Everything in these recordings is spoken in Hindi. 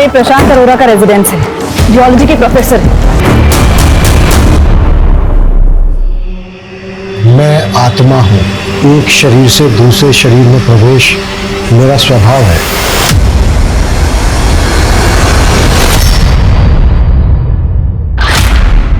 ये प्रशांत अरोरा का रेजिडेंस है, जियोलॉजी के प्रोफेसर। मैं आत्मा हूँ, एक शरीर से दूसरे शरीर में प्रवेश मेरा स्वभाव है।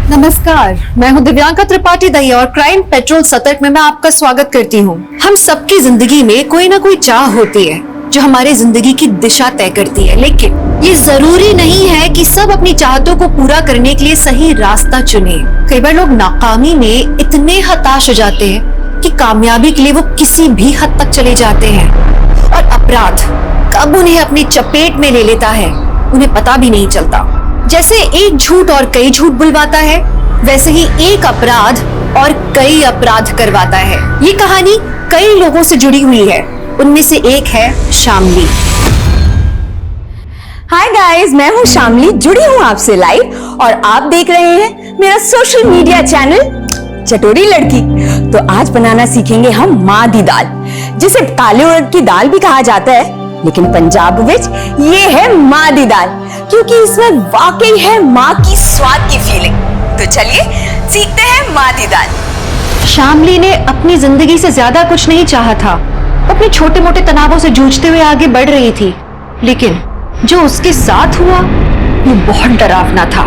नमस्कार, मैं हूं दिव्यांका त्रिपाठी दहिया और क्राइम पेट्रोल सतर्क में मैं आपका स्वागत करती हूं। हम सबकी जिंदगी में कोई ना कोई चाह होती है जो हमारी जिंदगी की दिशा तय करती है, लेकिन ये जरूरी नहीं है कि सब अपनी चाहतों को पूरा करने के लिए सही रास्ता चुने। कई बार लोग नाकामी में इतने हताश हो जाते हैं कि कामयाबी के लिए वो किसी भी हद तक चले जाते हैं, और अपराध कब उन्हें अपनी चपेट में ले लेता है उन्हें पता भी नहीं चलता। जैसे एक झूठ और कई झूठ बुलवाता है, वैसे ही एक अपराध और कई अपराध करवाता है। ये कहानी कई लोगों से जुड़ी हुई है, उनमें से एक है शामली। हाय गाइस, मैं हूँ शामली, जुड़ी हूँ आपसे लाइव और आप देख रहे हैं मेरा सोशल मीडिया चैनल चटोरी लड़की। तो आज बनाना सीखेंगे हम माँ दी दाल, जिसे काले उड़द की दाल भी कहा जाता है, लेकिन पंजाब विच ये है माँ दी दाल, क्योंकि इसमें वाकई है माँ की स्वाद की फीलिंग। तो चलिए सीखते हैं माँ दी दाल। शामली ने अपनी जिंदगी से ज्यादा कुछ नहीं चाहा था। अपने छोटे मोटे तनावों से जूझते हुए आगे बढ़ रही थी, लेकिन जो उसके साथ हुआ वो बहुत डरावना था।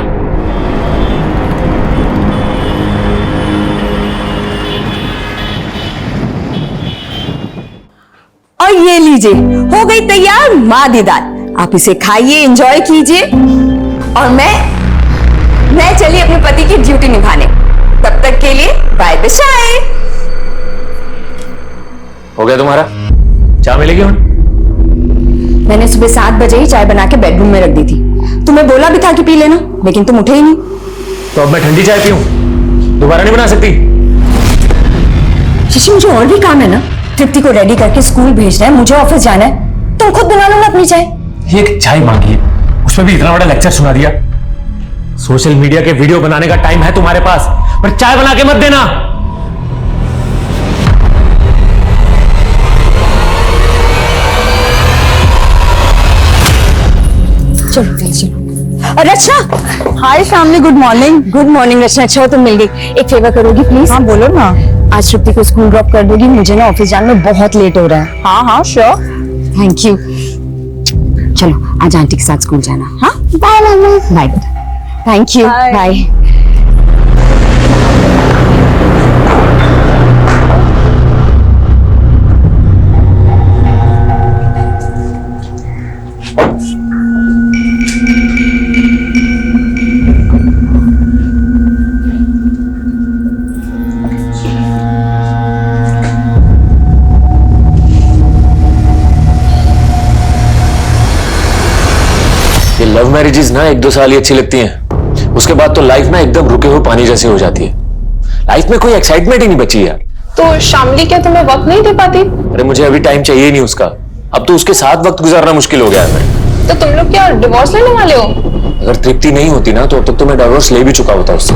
और ये लीजिए, हो गई तैयार माँ दी दाल। आप इसे खाइए, एंजॉय कीजिए, और मैं चली अपने पति की ड्यूटी निभाने। तब तक के लिए बाय बाय। हो गया तुम्हारा? चाय मिलेगी? मैंने सुबह 7 बजे ही चाय बना के बेडरूम में रख दी थी। तुम्हें बोला भी था कि पी लेना, लेकिन तुम उठे ही नहीं। तो अब मैं ठंडी चाय पीऊं? दोबारा नहीं बना सकती? शशि, मुझे और भी काम है ना। तृप्ति को रेडी करके स्कूल भेजना है, मुझे ऑफिस जाना है। तुम खुद बना लो ना अपनी चाय। ये एक चाय मांगी है, उसमें भी इतना बड़ा लेक्चर सुना दिया। सोशल मीडिया के वीडियो बनाने का टाइम है तुम्हारे पास, पर चाय बना के मत देना। चलो। Rachna. Hi Shamli, good morning. Good morning Rachna, अच्छा तुम मिल गई। एक फेवर करोगी प्लीज? हाँ बोलो ना। आज तृप्ति को स्कूल ड्रॉप कर दोगी, मुझे ना ऑफिस जाने में बहुत लेट हो रहा है। हाँ हाँ श्योर। Thank you. चलो आज आंटी के साथ स्कूल जाना। हाँ बाय मम्मी। बाय बेटा। Thank you. बाय। ये लव मैरिजेस ना 1-2 साल ही अच्छी लगती हैं, उसके बाद तो लाइफ ना एकदम रुके हुए पानी जैसी हो जाती है। लाइफ में कोई एक्साइटमेंट ही नहीं बची यार। तो शामली क्या तुम्हें वक्त नहीं दे पाती? अरे मुझे अभी टाइम चाहिए ही नहीं उसका, अब तो उसके साथ वक्त गुजारना मुश्किल हो गया है। मैं तो तुम लोग क्या डिवोर्स लेने वाले हो? अगर तृप्ति नहीं होती ना तो अब तक तो मैं डिवोर्स ले भी चुका होता उससे।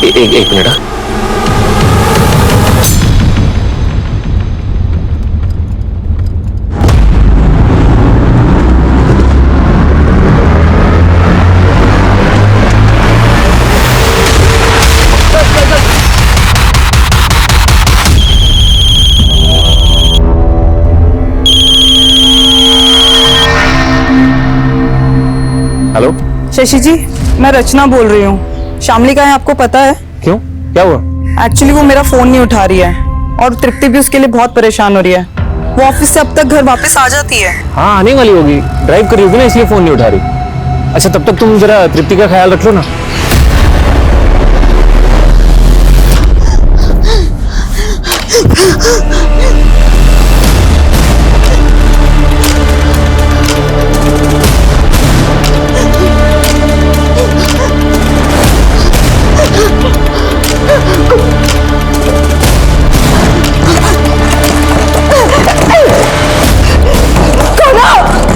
एक मिनट। हेलो शशि जी, मैं रचना बोल रही हूँ। शामली का है आपको पता है? क्यों, क्या हुआ? एक्चुअली वो मेरा फोन नहीं उठा रही है, और तृप्ति भी उसके लिए बहुत परेशान हो रही है। वो ऑफिस से अब तक घर वापस आ जाती है। हाँ आने वाली होगी, ड्राइव कर रही होगी ना, इसलिए फोन नहीं उठा रही। अच्छा तब तक तुम जरा तृप्ति का ख्याल रख लो ना।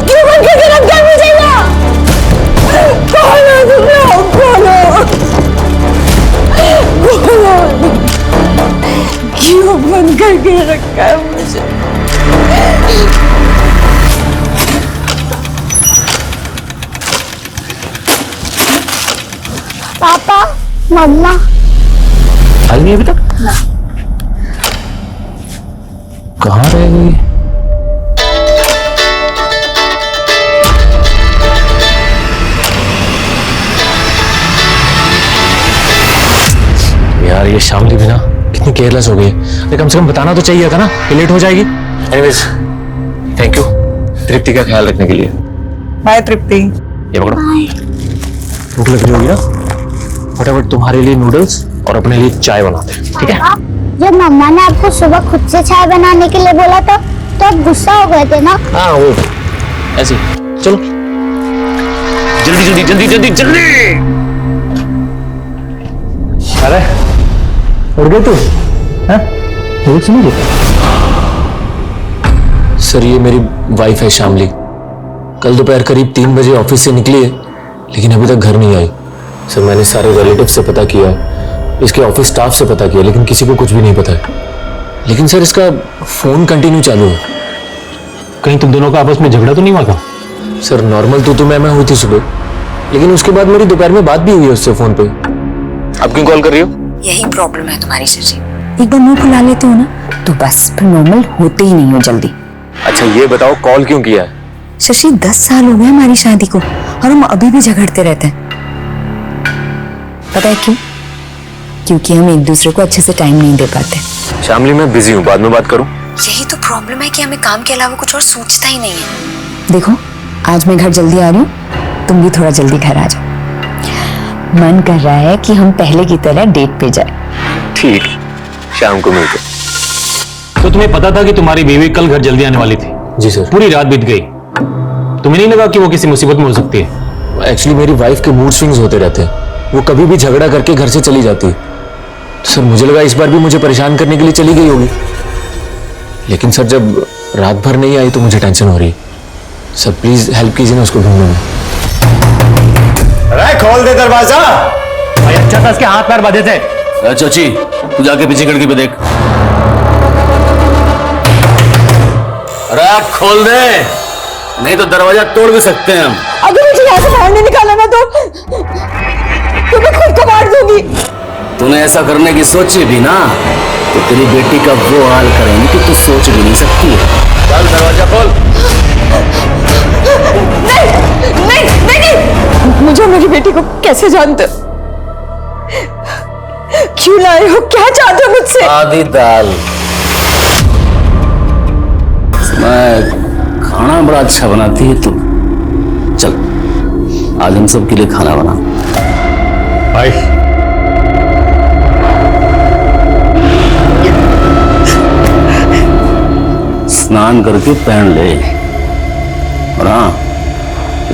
क्यों बंद करके रख दिया मुझे ना? कौन हो तुम लोग? कौन करके रखा है मुझे। पापा, मम्मा, आई नहीं अभी तक? कहाँ रह गई? यार ये शामली भी ना कितनी केयरलेस हो गई है। अरे कम से कम बताना तो चाहिए था ना कि लेट हो जाएगी। एनीवेज थैंक यू तृप्ति का ख्याल रखने के लिए। बाय तृप्ति। ये पकड़ो, भूख लग रही होगी ना, फटाफट तुम्हारे लिए नूडल्स और अपने लिए चाय बनाते हैं, ठीक है? जब मम्मा ने आपको सुबह खुद से चाय बनाने के लिए बोला था तो आप गुस्सा हो गए थे ना? हाँ वो ऐसे चलो जल्दी जल्दी जल्दी जल्दी जल्दी। अरे उड़ गए तू? सुनो सर ये मेरी वाइफ है शामली। कल दोपहर करीब 3 बजे ऑफिस से निकली है लेकिन अभी तक घर नहीं आई। सर मैंने सारे रिलेटिव से पता किया, इसके ऑफिस स्टाफ से पता किया, लेकिन किसी को कुछ भी नहीं पता है। लेकिन सर इसका फोन कंटिन्यू चालू है। कहीं तुम दोनों का आपस में झगड़ा तो नहीं हुआ था? सर नॉर्मल तो मैं हुई थी सुबह, लेकिन उसके बाद मेरी दोपहर में बात भी हुई है उससे फोन पे। आप क्यों कॉल कर रही हो? यही प्रॉब्लम है तुम्हारी शशि, एक बार मुंह खुला लेते हो ना तो बस फिर नॉर्मल होते ही नहीं हो जल्दी। अच्छा ये बताओ कॉल क्यों किया है? शशि 10 साल हो गए हमारी शादी को और हम अभी भी झगड़ते रहते हैं। पता है क्यों? क्योंकि हम एक दूसरे को अच्छे से टाइम नहीं दे पाते। शामली मैं बिजी हूँ, बाद में बात करूँ? यही तो प्रॉब्लम है कि हमें काम के अलावा कुछ और सूझता ही नहीं है। देखो आज मैं घर जल्दी आ रही हूँ, तुम भी थोड़ा जल्दी घर आ जाओ। मन कर रहा है कि हम पहले की तरह डेट पे जाए। ठीक, शाम को मिलते। तो तुम्हें पता था कि तुम्हारी बीवी कल घर जल्दी आने वाली थी? जी सर। पूरी रात बीत गई, तुम्हें नहीं लगा कि वो किसी मुसीबत में हो सकती है? एक्चुअली मेरी वाइफ के मूड स्विंग्स होते रहते हैं, वो कभी भी झगड़ा करके घर से चली जाती है। तो सर मुझे लगा इस बार भी मुझे परेशान करने के लिए चली गई होगी, लेकिन सर जब रात भर नहीं आई तो मुझे टेंशन हो रही है। सर प्लीज हेल्प कीजिए ना उसको ढूंढने में। अरे खोल दे दरवाजा। भाई अच्छा था इसके हाथ पैर बांधे थे। चाची तू जाके पीछे खिड़की पे देख। अरे आप खोल दे, नहीं तो दरवाजा तोड़ भी सकते हैं हम। अगर मुझे यहाँ से बाहर नहीं निकाला ना तो मैं खुद को मार दूंगी। तूने ऐसा करने की सोची भी ना तो तेरी बेटी का वो हाल करेंगे कि तू सोच भी नहीं सकती है। चल दरवाजा खोल। नहीं, मुझे मेरी बेटी को कैसे जानते हो? क्यों लाए हो? क्या चाहते हो मुझसे? आधी दाल। मैं खाना बड़ा अच्छा बनाती है तू। चल आज हम सब के लिए खाना बना। भाई स्नान करके पहन ले, और हाँ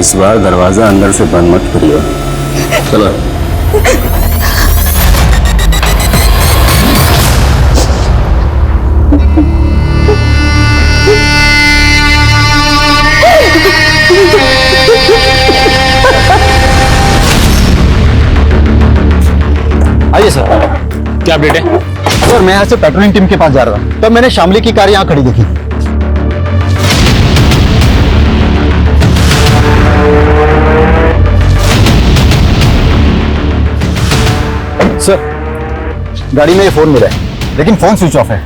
इस बार दरवाजा अंदर से बंद मत करियो। चलो आइए सर। क्या अपडेट है? सर मैं यहाँ से पेट्रोलिंग टीम के पास जा रहा था, तब मैंने शामली की कार यहाँ खड़ी देखी। सर गाड़ी में ये फोन मिला है, लेकिन फोन स्विच ऑफ है।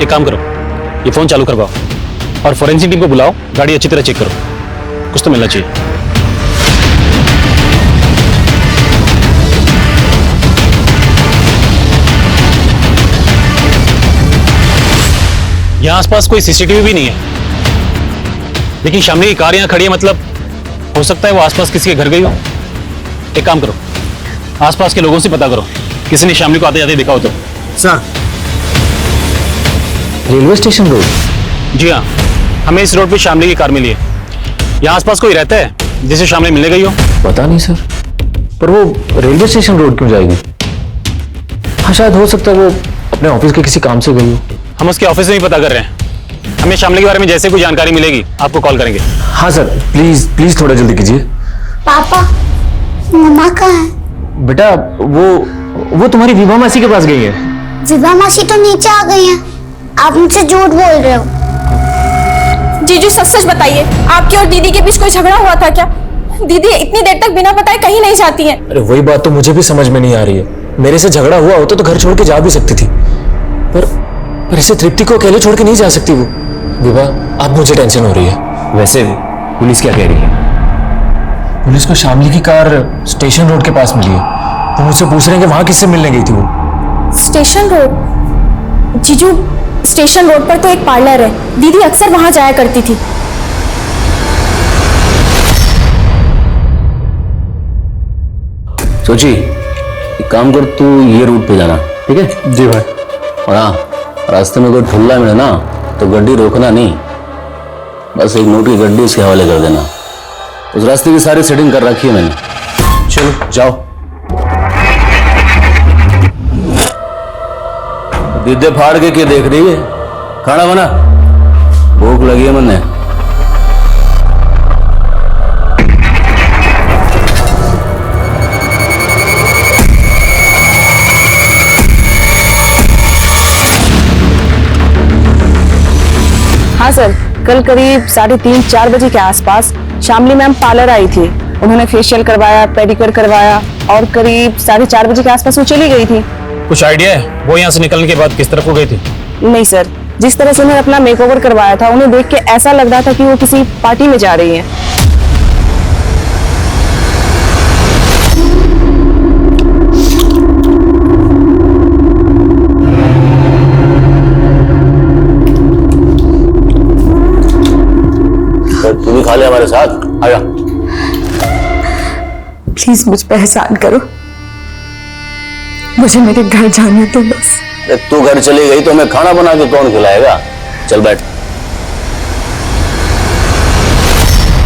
एक काम करो, ये फोन चालू करवाओ और फोरेंसिक टीम को बुलाओ, गाड़ी अच्छी तरह चेक करो, कुछ तो मिलना चाहिए। यहाँ आसपास कोई सीसीटीवी भी नहीं है, लेकिन शामली की कार यहाँ खड़ी है, मतलब हो सकता है वो आसपास किसी के घर गई हो। एक काम करो, आसपास के लोगों से पता करो, किसी ने शामली को आते जाते देखा हो तो। Sir railway station road? जी हाँ, हमें इस रोड पे शामली की कार मिली है। यहाँ आसपास कोई रहता है जिसे शामली मिलने गई हो? पता नहीं सर, पर वो रेलवे स्टेशन रोड क्यों जाएगी? हाँ शायद हो सकता है वो अपने ऑफिस के किसी काम से गई हो। हम उसके ऑफिस में ही पता कर रहे हैं, हमें शामली के बारे में जैसे कोई जानकारी मिलेगी आपको कॉल करेंगे। हाँ सर प्लीज प्लीज थोड़ा जल्दी कीजिए। पापा, मम्मा कहाँ है? बेटा वो तुम्हारी विभा मासी के पास गई है। विभा मासी तो नीचे आ गई है। आप मुझसे झूठ बोल रहे हो। जीजू सच सच बताइए, आपके और दीदी के बीच कोई झगड़ा हुआ था क्या? दीदी इतनी देर तक बिना बताए कहीं नहीं जाती हैं। अरे वही बात तो मुझे भी समझ में नहीं आ रही है। मेरे से झगड़ा हुआ होता तो घर छोड़ के जा भी सकती थी, पर ऐसे तृप्ति को अकेले छोड़ के नहीं जा सकती वो। विभा, अब मुझे टेंशन हो रही है। वैसे पुलिस क्या कह रही है? पुलिस को शामली की कार स्टेशन रोड के पास मिली है। तो मुझसे पूछ रहे हैं कि वहां किससे मिलने गई थी वो। Station road? जीजू, स्टेशन रोड पर तो एक पार्लर है, दीदी अक्सर वहां जाया करती थी। सोची, एक काम कर, तू ये रूट पे जाना, ठीक है? जी भाई। और हाँ, रास्ते में कोई ठुल्ला मिले ना तो गड्डी रोकना नहीं, बस एक नोट की गड्डी उसके हवाले कर देना। उस रास्ते की सारी सेटिंग कर रखी है मैंने। चलो जाओ। दीदे फाड़ के क्या देख रही है? खाना बना, भूख लगी है मैंने। हाँ सर, कल करीब 3:30-4 बजे के आसपास शामली मैम पार्लर आई थी। उन्होंने फेशियल करवाया, पेडिक्योर करवाया और करीब 4:30 बजे के आसपास वो चली गई थी। कुछ आइडिया है वो यहाँ से निकलने के बाद किस तरफ को गई थी? नहीं सर, जिस तरह से उन्होंने अपना मेकओवर करवाया था, उन्हें देख के ऐसा लग रहा था कि वो किसी पार्टी में जा रही है। तू भी खा ले हमारे साथ, आया। प्लीज मुझ पर एहसान करो, मुझे मेरे घर जाने दो बस। तू घर चली गई तो हमें खाना बना के कौन खिलाएगा? चल बैठ।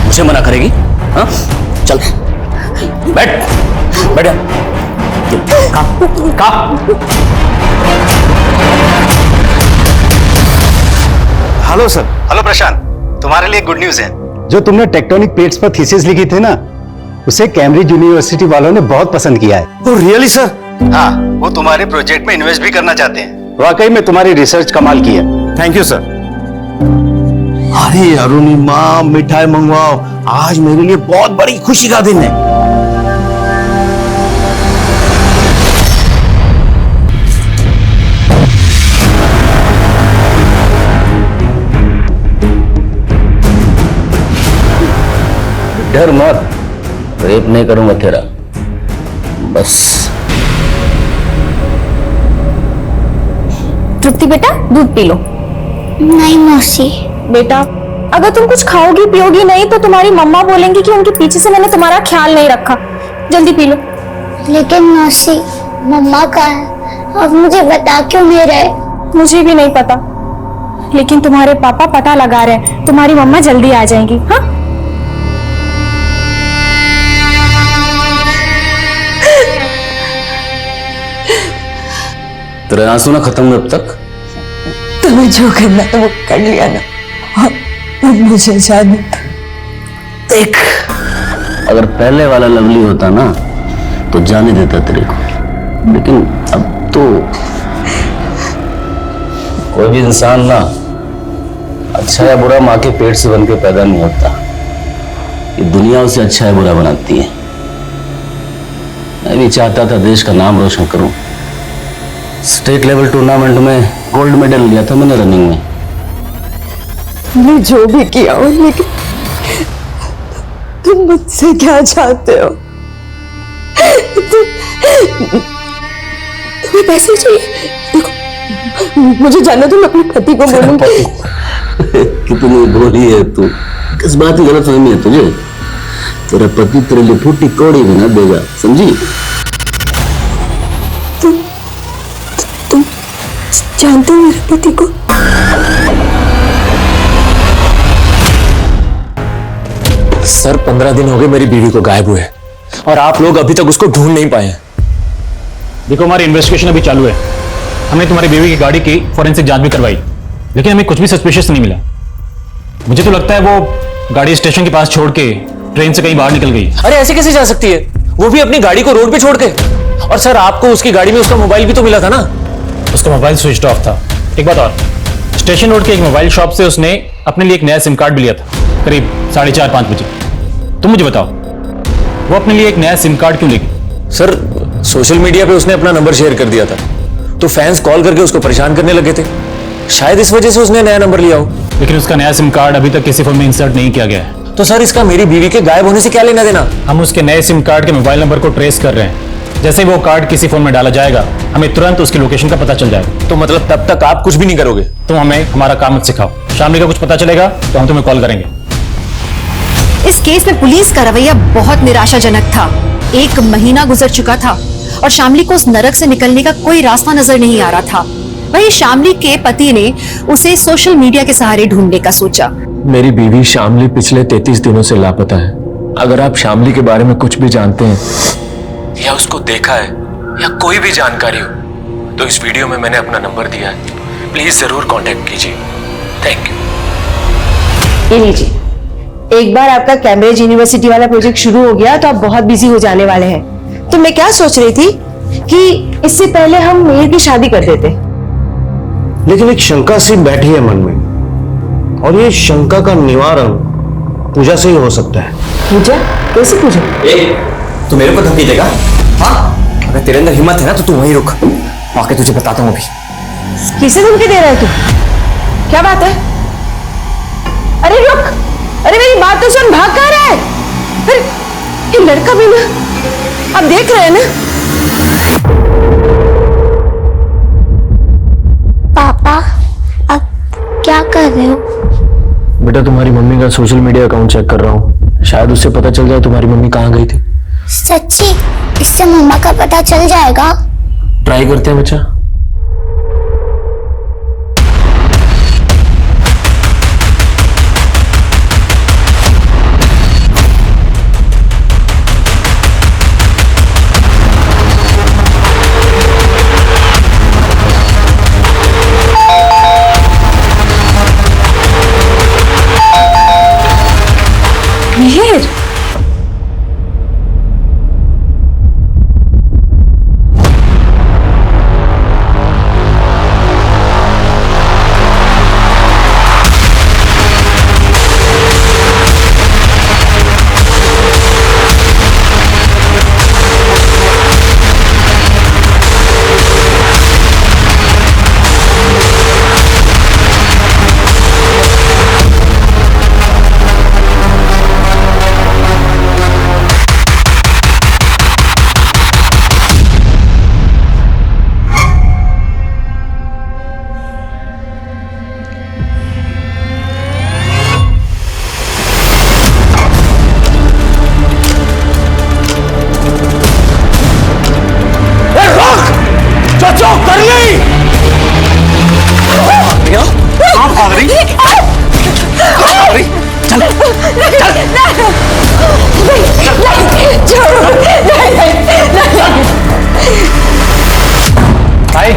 मुझे मना करेगी? हाँ, चल बैठ, बैठ। Hello sir. हेलो प्रशांत, तुम्हारे लिए गुड न्यूज है। जो तुमने टेक्टोनिक प्लेट्स पर थीसिस लिखी थी ना, उसे कैम्ब्रिज यूनिवर्सिटी वालों ने बहुत पसंद किया है। Oh really sir? हाँ, वो तुम्हारे प्रोजेक्ट में इन्वेस्ट भी करना चाहते हैं। वाकई में तुम्हारी रिसर्च कमाल की है। Thank you sir. अरे अरुणिमा, मिठाई मंगवाओ, आज मेरे लिए बहुत बड़ी खुशी का दिन है। डर मत, रेप नहीं करूंगा तेरा, बस। तृप्ति बेटा, दूध पी लो। नहीं मौसी। बेटा, अगर तुम कुछ खाओगी पियोगी नहीं तो तुम्हारी मम्मा बोलेंगी कि उनके पीछे से मैंने तुम्हारा ख्याल नहीं रखा। जल्दी पी लो। लेकिन मौसी, मम्मा कहाँ है? अब मुझे बता क्यों नहीं रहे? मुझे भी नहीं पता, लेकिन तुम्हारे पापा पता लगा रहे हैं। तुम्हारी मम्मा जल्दी आ जाएंगी। हाँ, तेरे आंसू ना खत्म हुए अब तक? तुम्हें जो करना है वो कर लिया ना, और मुझे जाने देख, अगर पहले वाला लवली होता ना तो जाने देता तेरे को, लेकिन अब तो कोई भी इंसान ना अच्छा या बुरा माँ के पेट से बन के पैदा नहीं होता। ये दुनिया उसे अच्छा या बुरा बनाती है। मैं भी चाहता था देश का नाम रोशन करूं। स्टेट लेवल टूर्नामेंट में गोल्ड मेडल लिया था मैंने रनिंग में। तुमने जो भी किया हो, लेकिन तुम मुझसे क्या चाहते हो? तुम्हें पैसे चाहिए? देखो, मुझे जानना, तुम अपने पति को बोलूंगी। कितनी भोली है तू, किस बात की गलतफहमी है तुझे? तेरा पति तेरे लिए फूटी कौड़ी भी ना देगा, समझी? तुम जानते हो मेरे पति को? सर, 15 दिन हो गए मेरी बीवी को गायब हुए और आप लोग अभी तक उसको ढूंढ नहीं पाए हैं। देखो, हमारी इन्वेस्टिगेशन अभी चालू है। हमने तुम्हारी बीवी की गाड़ी की फॉरेंसिक जांच भी करवाई, लेकिन हमें कुछ भी सस्पिशियस नहीं मिला। मुझे तो लगता है वो गाड़ी स्टेशन के पास छोड़ के ट्रेन से कहीं बाहर निकल गई। अरे ऐसे कैसे जा सकती है? वो भी अपनी गाड़ी को रोड पे छोड़ के। और सर, आपको उसकी गाड़ी में उसका मोबाइल भी तो मिला था ना? उसका मोबाइल स्विच ऑफ था। एक बात और, स्टेशन रोड के एक मोबाइल शॉप से उसने अपने लिए एक नया सिम कार्ड भी लिया था, करीब 4:30-5 बजे। तुम मुझे बताओ, वो अपने लिए एक नया सिम कार्ड क्यों लेगी? सर, सोशल मीडिया पे उसने अपना नंबर शेयर कर दिया था, तो फैंस कॉल करके उसको परेशान करने लगे थे। शायद इस वजह से उसने नया नंबर लिया हो। लेकिन उसका नया सिम कार्ड अभी तक किसी फोन में इंसर्ट नहीं किया गया है। तो सर, इसका मेरी बीवी के गायब होने से क्या लेना देना? हम उसके नए सिम कार्ड के मोबाइल नंबर को ट्रेस कर रहे हैं। जैसे ही वो कार्ड किसी फोन में डाला जाएगा, हमें तुरंत उसकी लोकेशन का पता चल जाएगा। तो मतलब तब तक आप कुछ भी नहीं करोगे? तुम हमें हमारा काम मत सिखाओ। शामली का कुछ पता चलेगा तो हम तुम्हें कॉल करेंगे। इस केस में पुलिस का रवैया बहुत निराशाजनक था। 1 महीना गुजर चुका था और शामली को उस नरक से निकलने का कोई रास्ता नजर नहीं आ रहा था। वहीं शामली के पति ने उसे सोशल मीडिया के सहारे ढूंढने का सोचा। मेरी बीवी शामली पिछले 33 दिनों से लापता है। अगर आप शामली के बारे में कुछ भी जानते हैं या उसको देखा है या कोई भी जानकारी हो, तो इस वीडियो में मैंने अपना नंबर दिया है, प्लीज जरूर कांटेक्ट कीजिए। Thank you. ये लीजिए, एक बार आपका कैम्ब्रिज यूनिवर्सिटी वाला प्रोजेक्ट शुरू हो गया तो आप बहुत बिजी हो जाने वाले हैं। तो मैं क्या सोच रही थी कि इससे पहले हम मेहर की शादी कर देते। लेकिन एक शंका सी बैठी है मन में, और ये शंका का निवारण पूजा से ही हो सकता है। पूजा? कैसी पूजा? तू मेरे को धमकी देगा? हाँ, अगर तेरे अंदर हिम्मत है ना तो तू वहीं रुक, आके तुझे बताता हूँ अभी। किसे धमकी दे रहा है तू? क्या बात है? अरे रुक, अरे मेरी बात तो सुन, भाग कहाँ रहा है? अरे ये लड़का भी ना, आप देख रहे हैं ना? पापा, आप क्या कर रहे हो? बेटा, तुम्हारी मम्मी का सोशल मीडिया अकाउंट चेक कर रहा हूँ। शायद उससे पता चल जाए तुम्हारी मम्मी कहाँ गई थी। सच्ची? इससे मम्मा का पता चल जाएगा? ट्राई करते हैं बच्चा। मेहर, भाई,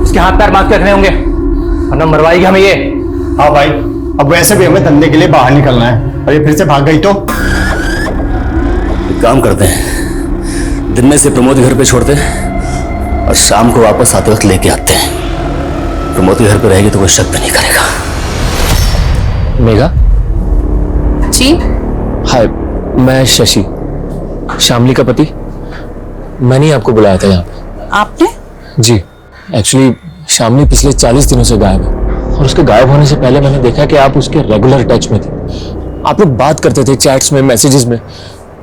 इसके हाथ पैर बांध के रखने होंगे वरना मरवाएगी हमें ये। हाँ भाई, अब वैसे भी हमें धंधे के लिए बाहर निकलना है, और ये फिर से भाग गई तो? एक काम करते हैं, दिन में से प्रमोद घर पे छोड़ते हैं और शाम को वापस आते वक्त लेके आते हैं। प्रमोद के घर पे रहेगी तो कोई शक भी नहीं करेगा। मेघा? जी? हाय, मैं शशि, शामली का पति। मैंने आपको बुलाया था यहाँ पे। आपने? जी, एक्चुअली शामली पिछले 40 दिनों से गायब है, और उसके गायब होने से पहले मैंने देखा कि आप उसके रेगुलर टच में थे। आप लोग बात करते थे चैट्स में, मैसेजेस में।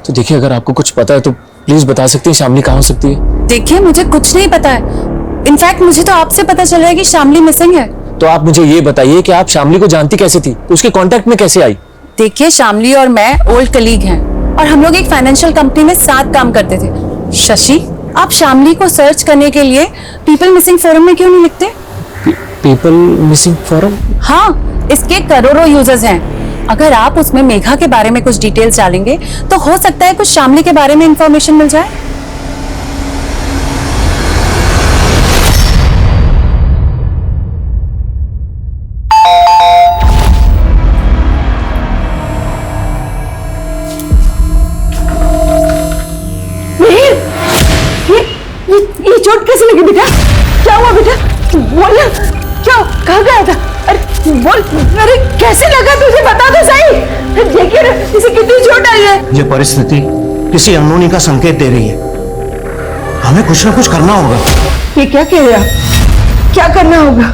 तो देखिए, अगर आपको कुछ पता है तो प्लीज बता सकती हैं शामली कहाँ हो सकती है। देखिए, मुझे कुछ नहीं पता है। इनफैक्ट मुझे तो आपसे पता चल रहा है कि शामली मिसिंग है। तो आप मुझे ये बताइए कि आप शामली को जानती कैसे थी, उसके कांटेक्ट में कैसे आई? देखिए, शामली और मैं ओल्ड कलीग हैं और हम लोग एक फाइनेंशियल कंपनी में साथ काम करते थे। शशि, आप शामली को सर्च करने के लिए पीपल मिसिंग फोरम में क्यों नहीं लिखते? People missing forum? हाँ, इसके करोड़ों यूजर्स हैं। अगर आप उसमें मेघा के बारे में कुछ डिटेल्स डालेंगे तो हो सकता है कुछ शामली के बारे में इंफॉर्मेशन मिल जाए। ये चोट कैसे लगी बेटा? क्या हुआ बेटा? बोलना, क्यों? कहाँ गया था? अरे बोल, अरे कैसे लगा तुझे, बता तो सही। देखिए ना, इसे कितनी चोट आई है। ये परिस्थिति किसी अनहोनी का संकेत दे रही है। हमें कुछ ना कुछ करना होगा। ये क्या कह रहे हैं? क्या करना होगा?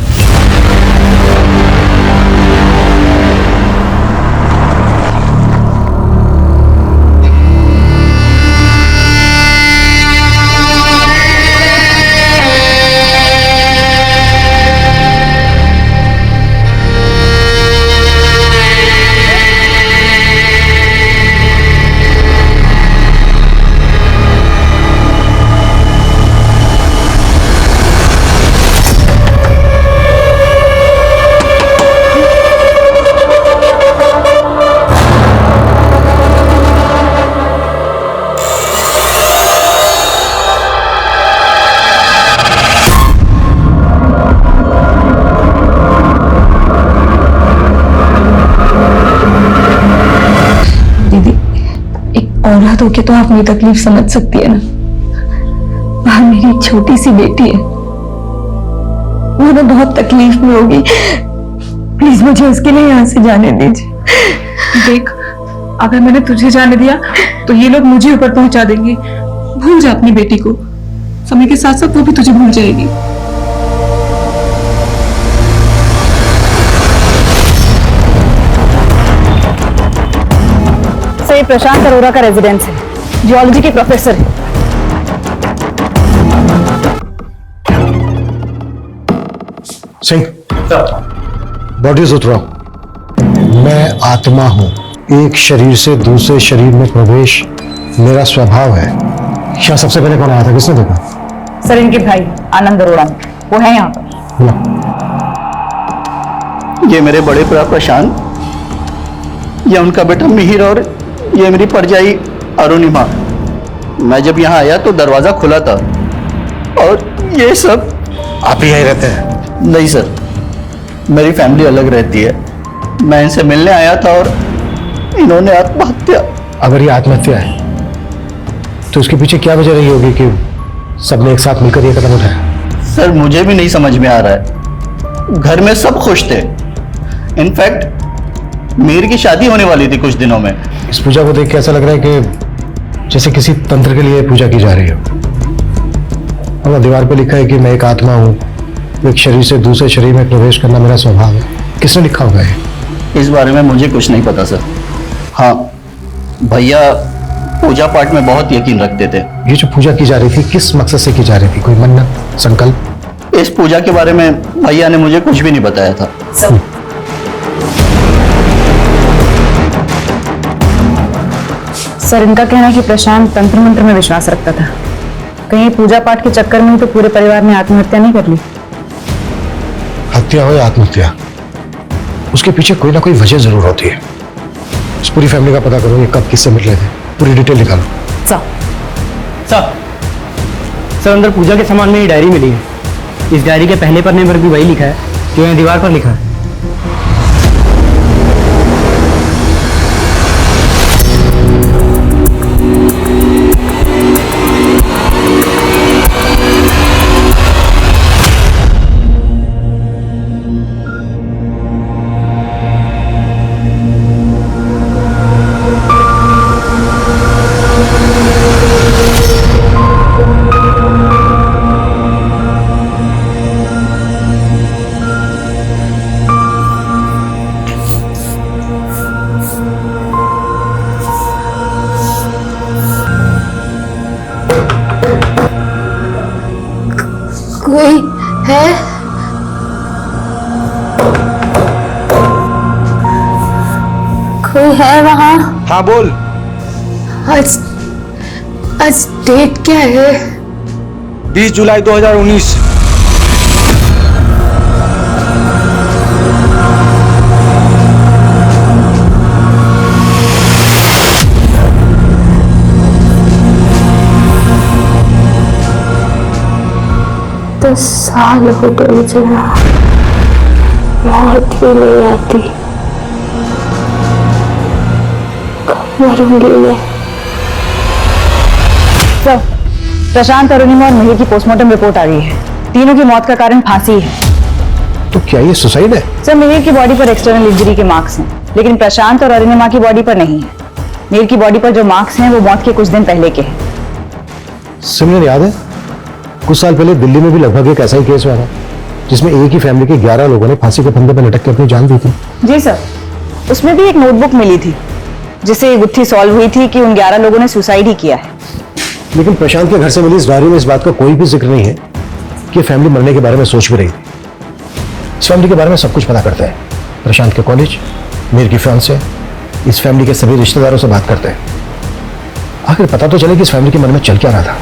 औरत होके तो आप मेरी तकलीफ समझ सकती है ना। बाहर मेरी एक छोटी सी बेटी है, वो तो बहुत तकलीफ में होगी। प्लीज मुझे उसके लिए यहाँ से जाने दीजिए। देख, अगर मैंने तुझे जाने दिया तो ये लोग मुझे ऊपर पहुंचा देंगे। भूल जा अपनी बेटी को, समय के साथ साथ वो भी तुझे भूल जाएगी। ये प्रशांत अरोरा का रेजिडेंस है, जियोलॉजी के प्रोफेसर है। सिंह, बॉडी सुथरा। मैं आत्मा हूं, एक शरीर से दूसरे शरीर में प्रवेश मेरा स्वभाव है। क्या सबसे पहले कौन आया था, किसने देखा? सर, इनके भाई आनंद अरोड़ा, वो है यहाँ पर। ये मेरे बड़े भरा प्रशांत, ये उनका बेटा मिहिर और ये मेरी परजाई अरुणिमा। मैं जब यहाँ आया तो दरवाजा खुला था और ये सब। आप ही यहीं रहते हैं? नहीं सर, मेरी फैमिली अलग रहती है। मैं इनसे मिलने आया था और इन्होंने आत्महत्या। अगर ये आत्महत्या है तो उसके पीछे क्या वजह रही होगी कि सबने एक साथ मिलकर ये कदम उठाया? सर, मुझे भी नहीं समझ में आ रहा है। घर में सब खुश थे। इनफैक्ट मीर की शादी होने वाली थी कुछ दिनों में। इस पूजा को देख के ऐसा लग रहा है कि जैसे किसी तंत्र के लिए पूजा की जा रही हो। और दीवार पे लिखा है कि मैं एक आत्मा हूँ, एक शरीर से दूसरे शरीर में प्रवेश करना मेरा स्वभाव है। किसने लिखा होगा ये? इस बारे में मुझे कुछ नहीं पता सर। हाँ, भैया पूजा पाठ में बहुत यकीन रखते थे। ये जो पूजा की जा रही थी किस मकसद से की जा रही थी? कोई मन्नत, संकल्प? इस पूजा के बारे में भैया ने मुझे कुछ भी नहीं बताया था। सर, इनका कहना है कि प्रशांत तंत्र मंत्र में विश्वास रखता था। कहीं पूजा पाठ के चक्कर में ही तो पूरे परिवार ने आत्महत्या नहीं कर ली? हत्या हो या आत्महत्या, उसके पीछे कोई ना कोई वजह जरूर होती है। इस पूरी फैमिली का पता करो, ये कब किससे मिल रहे थे, पूरी डिटेल निकालो। सर, अंदर पूजा के सामान में ये डायरी मिली है। इस डायरी के पहले पन्ने पर भी वही लिखा है जो यहाँ दीवार पर लिखा है। कोई है? कोई है वहाँ? हाँ बोल। आज डेट क्या है? 20 जुलाई 2019। साल हो गए जरा, मौत भी नहीं आती। कब मरूंगी मैं? सर, प्रशांत, अरुणिमा और मिहिर की पोस्टमार्टम रिपोर्ट आ गई है। तीनों की मौत का कारण फांसी है। तो क्या ये सुसाइड है? सर मिहिर की बॉडी पर एक्सटर्नल इंजरी के मार्क्स हैं, लेकिन प्रशांत और अरुणिमा की बॉडी पर नहीं है। मिहिर की बॉडी पर जो मार्क्स हैं वो मौत के कुछ दिन पहले के हैं। सिमरन, याद है कुछ साल पहले दिल्ली में भी लगभग एक ऐसा ही केस हुआ था जिसमें एक ही फैमिली के 11 लोगों ने फांसी के फंदे पर लटक के अपनी जान दी थी। जी सर, उसमें भी एक नोटबुक मिली थी जिससे ये गुत्थी सॉल्व हुई थी कि उन 11 लोगों ने सुसाइड ही किया है। लेकिन प्रशांत के घर से मिली इस डायरी में इस बात का कोई भी जिक्र नहीं है कि फैमिली मरने के बारे में सोच भी रही थी। इस फैमिली के बारे में सब कुछ पता करता है। प्रशांत के कॉलेज, मिहिर की फियांसे, इस फैमिली के सभी रिश्तेदारों से बात करते हैं। आखिर पता तो चले कि इस फैमिली के मन में चल क्या रहा था।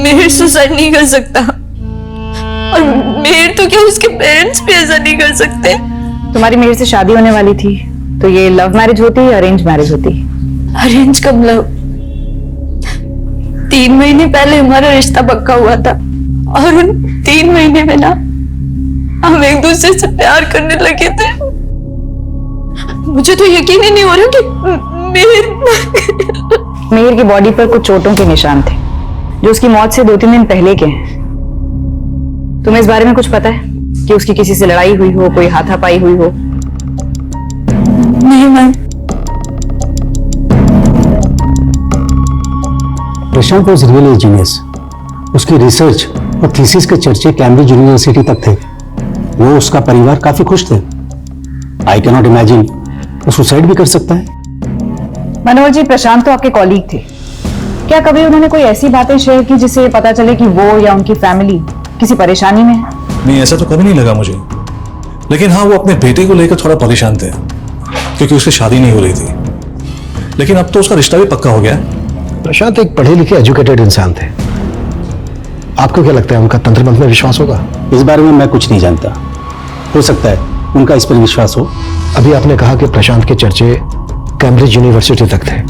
मिहिर सुसाइड नहीं कर सकता, और मिहिर तो क्या उसके पेरेंट्स भी ऐसा नहीं कर सकते। तुम्हारी मिहिर से शादी होने वाली थी तो ये लव मैरिज होती या अरेंज मैरिज होती? अरेंज कब लव? 3 महीने पहले हमारा रिश्ता पक्का हुआ था और उन 3 महीने में ना हम एक दूसरे से प्यार करने लगे थे। मुझे तो यकीन ही नहीं हो रहा कि मिहिर की बॉडी पर कुछ चोटों के निशान थे जो उसकी मौत से 2-3 दिन पहले के हैं। तुम्हें इस बारे में कुछ पता है कि उसकी किसी से लड़ाई हुई हो, कोई हाथापाई हुई हो? नहीं ma'am. Prashant was really genius. उसकी रिसर्च और थीसिस के चर्चे कैम्ब्रिज यूनिवर्सिटी तक थे। वो उसका परिवार काफी खुश थे। आई कैन नॉट इमेजिन वो सुसाइड भी कर सकता है। मनोहर जी, प्रशांत तो आपके कॉलीग थे। क्या कभी उन्होंने कोई ऐसी बातें शेयर की जिससे पता चले कि वो या उनकी फैमिली किसी परेशानी में है? नहीं, ऐसा तो कभी नहीं लगा मुझे। लेकिन हाँ, वो अपने बेटे को लेकर थोड़ा परेशान थे क्योंकि उसकी शादी नहीं हो रही थी। लेकिन अब तो उसका रिश्ता भी पक्का हो गया है। प्रशांत एक पढ़े लिखे एजुकेटेड इंसान थे। आपको क्या लगता है उनका तंत्र मंत्र में विश्वास होगा? इस बारे में मैं कुछ नहीं जानता। हो सकता है उनका इस पर विश्वास हो। अभी आपने कहा कि प्रशांत के चर्चे कैम्ब्रिज यूनिवर्सिटी तक थे।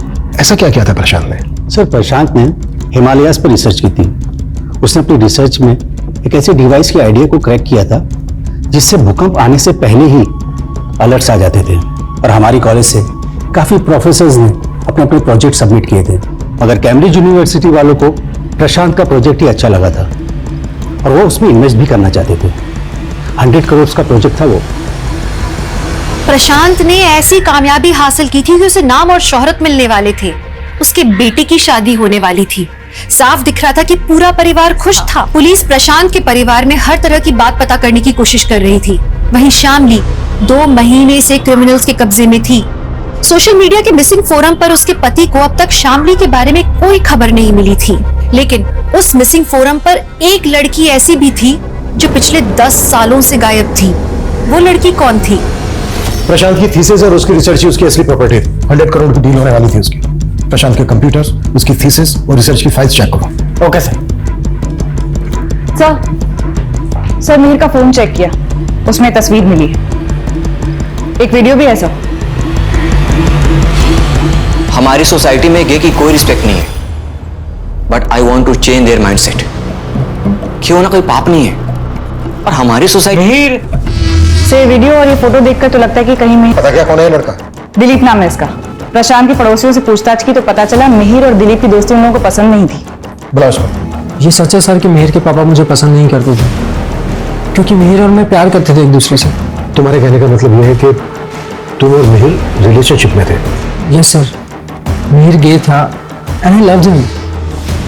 ऐसा क्या किया था प्रशांत ने? सर, प्रशांत ने हिमालयाज पर रिसर्च की थी। उसने अपनी रिसर्च में एक ऐसे डिवाइस के आइडिया को क्रैक किया था जिससे भूकंप आने से पहले ही अलर्ट्स आ जाते थे। और हमारी कॉलेज से काफी प्रोफेसर्स ने अपने अपने प्रोजेक्ट सबमिट किए थे, मगर कैम्ब्रिज यूनिवर्सिटी वालों को प्रशांत का प्रोजेक्ट ही अच्छा लगा था और वो उसमें इन्वेस्ट भी करना चाहते थे। 100 करोड़ का प्रोजेक्ट था वो। प्रशांत ने ऐसी कामयाबी हासिल की थी कि उसे नाम और शोहरत मिलने वाले थे। उसके बेटे की शादी होने वाली थी। साफ दिख रहा था कि पूरा परिवार खुश था। पुलिस प्रशांत के परिवार में हर तरह की बात पता करने की कोशिश कर रही थी। वहीं शामली 2 महीने से क्रिमिनल्स के कब्जे में थी। सोशल मीडिया के मिसिंग फोरम पर उसके पति को अब तक शामली के बारे में कोई खबर नहीं मिली थी। लेकिन उस मिसिंग फोरम पर एक लड़की ऐसी भी थी जो पिछले 10 सालों से गायब थी। वो लड़की कौन थी? प्रशांत की थीसिस और उसकी रिसर्च ही उसकी असली प्रॉपर्टी थी। 100 करोड़ की डील होने वाली थी उसकी। प्रशांत के कंप्यूटर्स, उसकी थीसिस और रिसर्च की फाइल्स चेक करो। Okay sir. सर मिहिर का फोन चेक किया, उसमें तस्वीर मिली है, एक वीडियो भी है सर। हमारी सोसाइटी में गे की कोई रिस्पेक्ट नहीं है, but I want to change their mindset. क्यों ना कोई पाप नहीं है, और हमारी सोसाइटी से वीडियो और ये फोटो देखकर तो लगता है कि कहीं में पता क्या कौन है लड़का? दिलीप नाम है इसका। प्रशांत के पड़ोसियों से पूछताछ की तो पता चला मिहिर और दिलीप की दोस्ती उन लोगों को पसंद नहीं थी। बुलाओ उसको। ये सच है सर कि मिहिर के पापा मुझे पसंद नहीं करते थे, क्योंकि मिहिर और मैं प्यार करते थे एक दूसरे से। तुम्हारे कहने का मतलब यह है कि तुम और मिहिर रिलेशनशिप में थे? यस सर, मिहिर गे था एंड आई लव्ड हिम।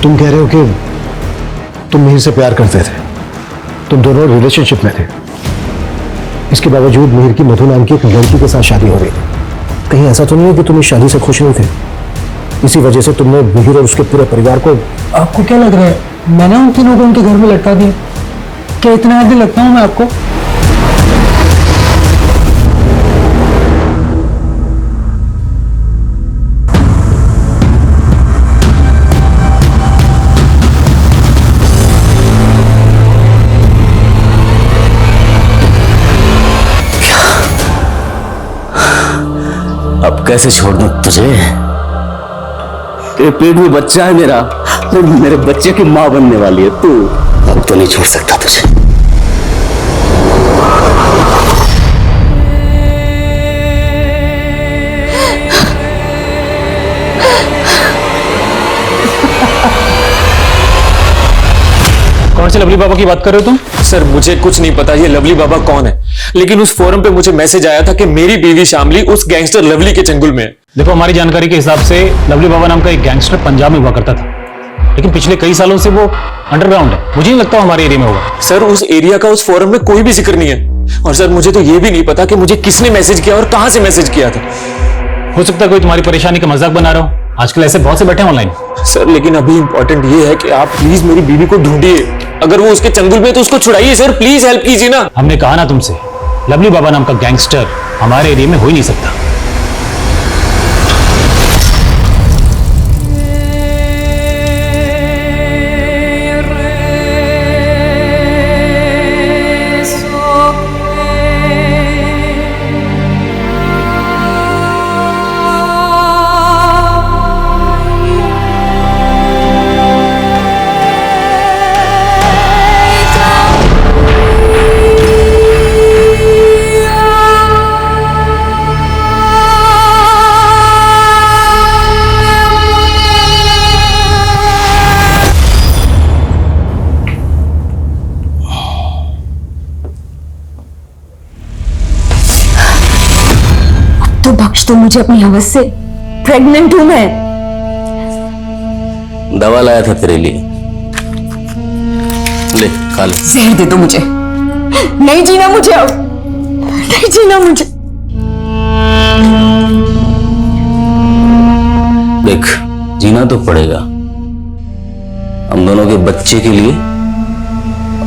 तुम कह रहे हो कि तुम मिहिर से प्यार करते थे, तुम दोनों रिलेशनशिप में थे। इसके बावजूद मिहिर की मधु नाम की एक लड़की के साथ शादी हो रही थी। कहीं ऐसा तो नहीं है कि तुम इस शादी से खुश नहीं थे? इसी वजह से तुमने मिहिर और उसके पूरे परिवार को... आपको क्या लग रहा है मैंने उन तीनों को उनके घर में लटका दिया? क्या इतना आदि लगता हूं मैं आपको? अब कैसे छोड़ दूं तुझे? तेरे पेट में बच्चा है मेरा, तो मेरे बच्चे की मां बनने वाली है तू। अब तो नहीं छोड़ सकता तुझे। लवली बाबा की बात कर रहे हो तुम? सर मुझे कुछ नहीं पता ये लवली बाबा कौन है, लेकिन उस फोरम पे मुझे मैसेज आया था कि मेरी बीवी शामली उस गैंगस्टर लवली के चंगुल में है। देखो, हमारी जानकारी के हिसाब से लवली बाबा नाम का एक गैंगस्टर पंजाब में हुआ करता था, लेकिन पिछले कई सालों से वो अंडरग्राउंड है। मुझे नहीं लगता हमारे एरिया में होगा। सर उस एरिया का उस फोरम में कोई भी जिक्र नहीं है, और सर मुझे तो ये भी नहीं पता कि मुझे किसने मैसेज किया और कहां से मैसेज किया था। हो सकता है कोई तुम्हारी परेशानी का मजाक बना रहा हो। आजकल ऐसे बहुत से बैठे हैं ऑनलाइन। सर लेकिन अभी इंपॉर्टेंट ये है कि आप प्लीज मेरी बीवी को ढूंढिए, अगर वो उसके चंगुल में है तो उसको छुड़ाइए सर, प्लीज हेल्प कीजिए ना। हमने कहा ना तुमसे, लवली बाबा नाम का गैंगस्टर हमारे एरिया में हो ही नहीं सकता। तो बख्श दो मुझे अपनी हवस से, प्रेग्नेंट हूं मैं। दवा लाया था तेरे लिए, ले खा ले। जहर दे दो मुझे, नहीं जीना मुझे अब, नहीं जीना मुझे। देख जीना तो पड़ेगा, हम दोनों के बच्चे के लिए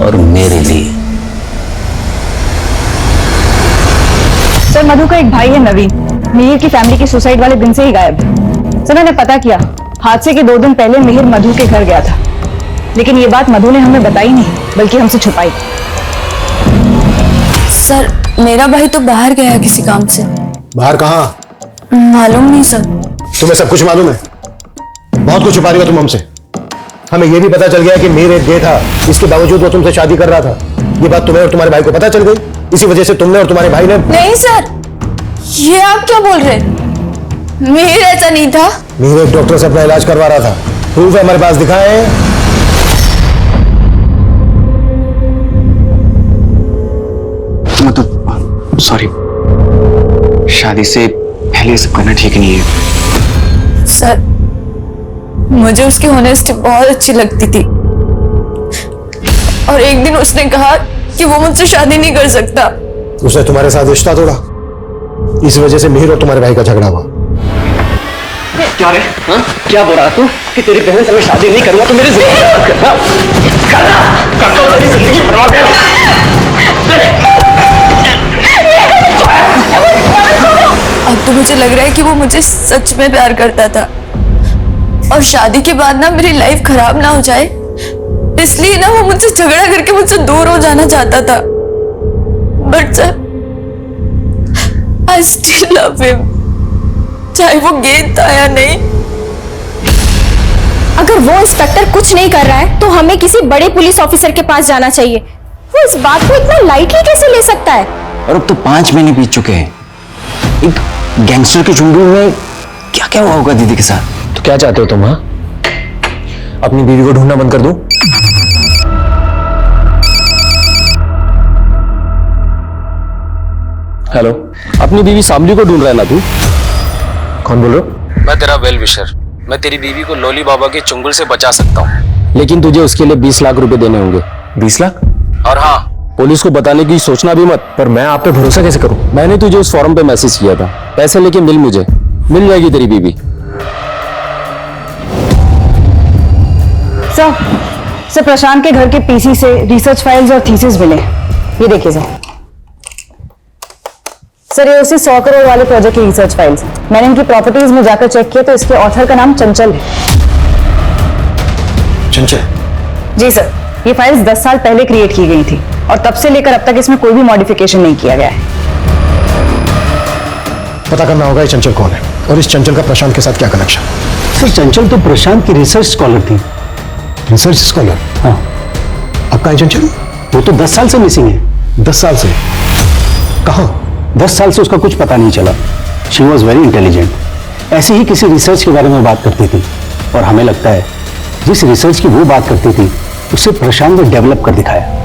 और मेरे लिए। सर मधु का एक भाई है नवीन, मिहिर की फैमिली की सुसाइड वाले दिन से ही गायब है। सर मैंने पता किया, हादसे के 2 दिन पहले मिहिर मधु के घर गया था, लेकिन ये बात मधु ने हमें बताई नहीं, बल्कि हमसे छुपाई। सर मेरा भाई तो बाहर गया है किसी काम से। बाहर कहाँ? मालूम नहीं सर। तुम्हें सब कुछ मालूम है? बहुत कुछ छुपा रही हो तुम हमसे। हमें यह भी पता चल गया कि मीर एक गे था, इसके बावजूद वो तुमसे शादी कर रहा था। ये बात तुम्हें और तुम्हारे भाई को पता चल गई, इसी वजह से तुमने और तुम्हारे भाई ने। नहीं सर, ये आप क्या बोल रहे? मीर ऐसा नहीं था। मीर एक डॉक्टर से अपना इलाज करवा रहा था, प्रूफ है हमारे पास, दिखाए। मतलब सॉरी, शादी से पहले सब करना ठीक नहीं है। सर मुझे उसकी ऑनेस्टी बहुत अच्छी लगती थी, और एक दिन उसने कहा कि वो मुझसे शादी नहीं कर सकता। उसने तुम्हारे साथ रिश्ता तोड़ा, इस वजह से मिहिर और तुम्हारे भाई का झगड़ा हुआ। क्या रे? हाँ? क्या बोल रहा तू कि तेरी बहन से मैं शादी नहीं करूंगा तो मेरी जिंदगी बर्बाद कर। अब तो मुझे लग रहा है कि वो मुझे सच में प्यार करता था, और शादी के बाद ना मेरी लाइफ खराब ना हो जाए इसलिए ना वो मुझसे झगड़ा करके मुझसे दूर हो जाना चाहता था। But sir I still love him, चाहे वो गेंद था या नहीं। अगर वो इंस्पेक्टर कुछ नहीं कर रहा है तो हमें किसी बड़े पुलिस ऑफिसर के पास जाना चाहिए। वो इस बात को इतना लाइटली कैसे ले सकता है? और अब तो 5 महीने बीत चुके हैं, एक गैंगस्टर के चुंगल में क्या क्या हुआ होगा दीदी के साथ। तो क्या चाहते हो तुम? हाँ, अपनी बीवी को ढूंढना बंद कर दूं? हेलो, अपनी बीवी शामली को ढूंढ रहा है ना तू? कौन बोल रहे हो? मैं तेरा वेल विशर, मैं तेरी बीवी को लोली बाबा के चुंगल से बचा सकता हूँ, लेकिन तुझे उसके लिए 20 लाख रुपए देने होंगे। 20 लाख? और हाँ, पुलिस को बताने की सोचना भी मत। पर मैं आप पे भरोसा कैसे करूं? मैंने तुझे उस फॉर्म पे मैसेज किया था, पैसे लेके मिल मुझे, मिल जाएगी तेरी बीवी। सर प्रशांत के घर के पीसी से रिसर्च फाइल्स और थीसिस मिले, ये देखिए सर ये उसी 100 करोड़ वाले प्रोजेक्ट की रिसर्च फाइल्स। मैंने इनकी प्रॉपर्टीज में जाकर चेक किया तो इसके ऑथर का नाम चंचल है। चंचल? जी सर, ये फाइल्स 10 साल पहले क्रिएट की गई थी और तब से लेकर अब तक इसमें कोई भी मॉडिफिकेशन नहीं किया गया है। पता करना होगा ये चंचल कौन है और इस चंचल का प्रशांत के साथ क्या कनेक्शन। सर चंचल तो प्रशांत की रिसर्च स्कॉलर थी। Research scholar? हाँ। अब कहाँ है चंचल? वो तो 10 साल से मिसिंग है। 10 साल से? कहाँ? 10 साल से उसका कुछ पता नहीं चला। शी वॉज वेरी इंटेलिजेंट, ऐसे ही किसी रिसर्च के बारे में बात करती थी, और हमें लगता है जिस रिसर्च की वो बात करती थी उसे प्रशांत ने डेवलप कर दिखाया।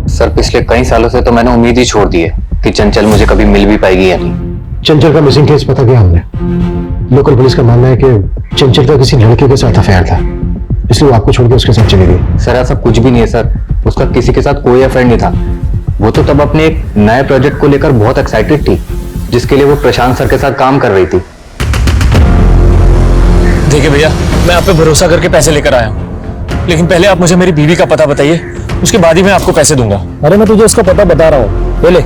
सर पिछले कई सालों से तो मैंने उम्मीद ही छोड़ दी है कि चंचल मुझे कभी मिल भी पाएगी या नहीं। चंचल का मिसिंग केस पता किया हमने। लोकल पुलिस का मानना है कि चंचल का किसी लड़के के साथ अफेयर था, इसलिए वो आपको छोड़ के उसके साथ चली गई। सर ऐसा कुछ भी नहीं है सर, उसका किसी के साथ कोई अफेयर नहीं था। वो तो तब अपने एक नए प्रोजेक्ट को लेकर बहुत एक्साइटेड थी, जिसके लिए वो प्रशांत सर के साथ काम कर रही थी। देखिए भैया, मैं आप पे भरोसा करके पैसे लेकर आया हूँ, लेकिन पहले आप मुझे मेरी बीवी का पता बताइए, उसके बाद ही मैं आपको पैसे दूंगा। अरे मैं तुझे उसका पता बता रहा हूँ, पहले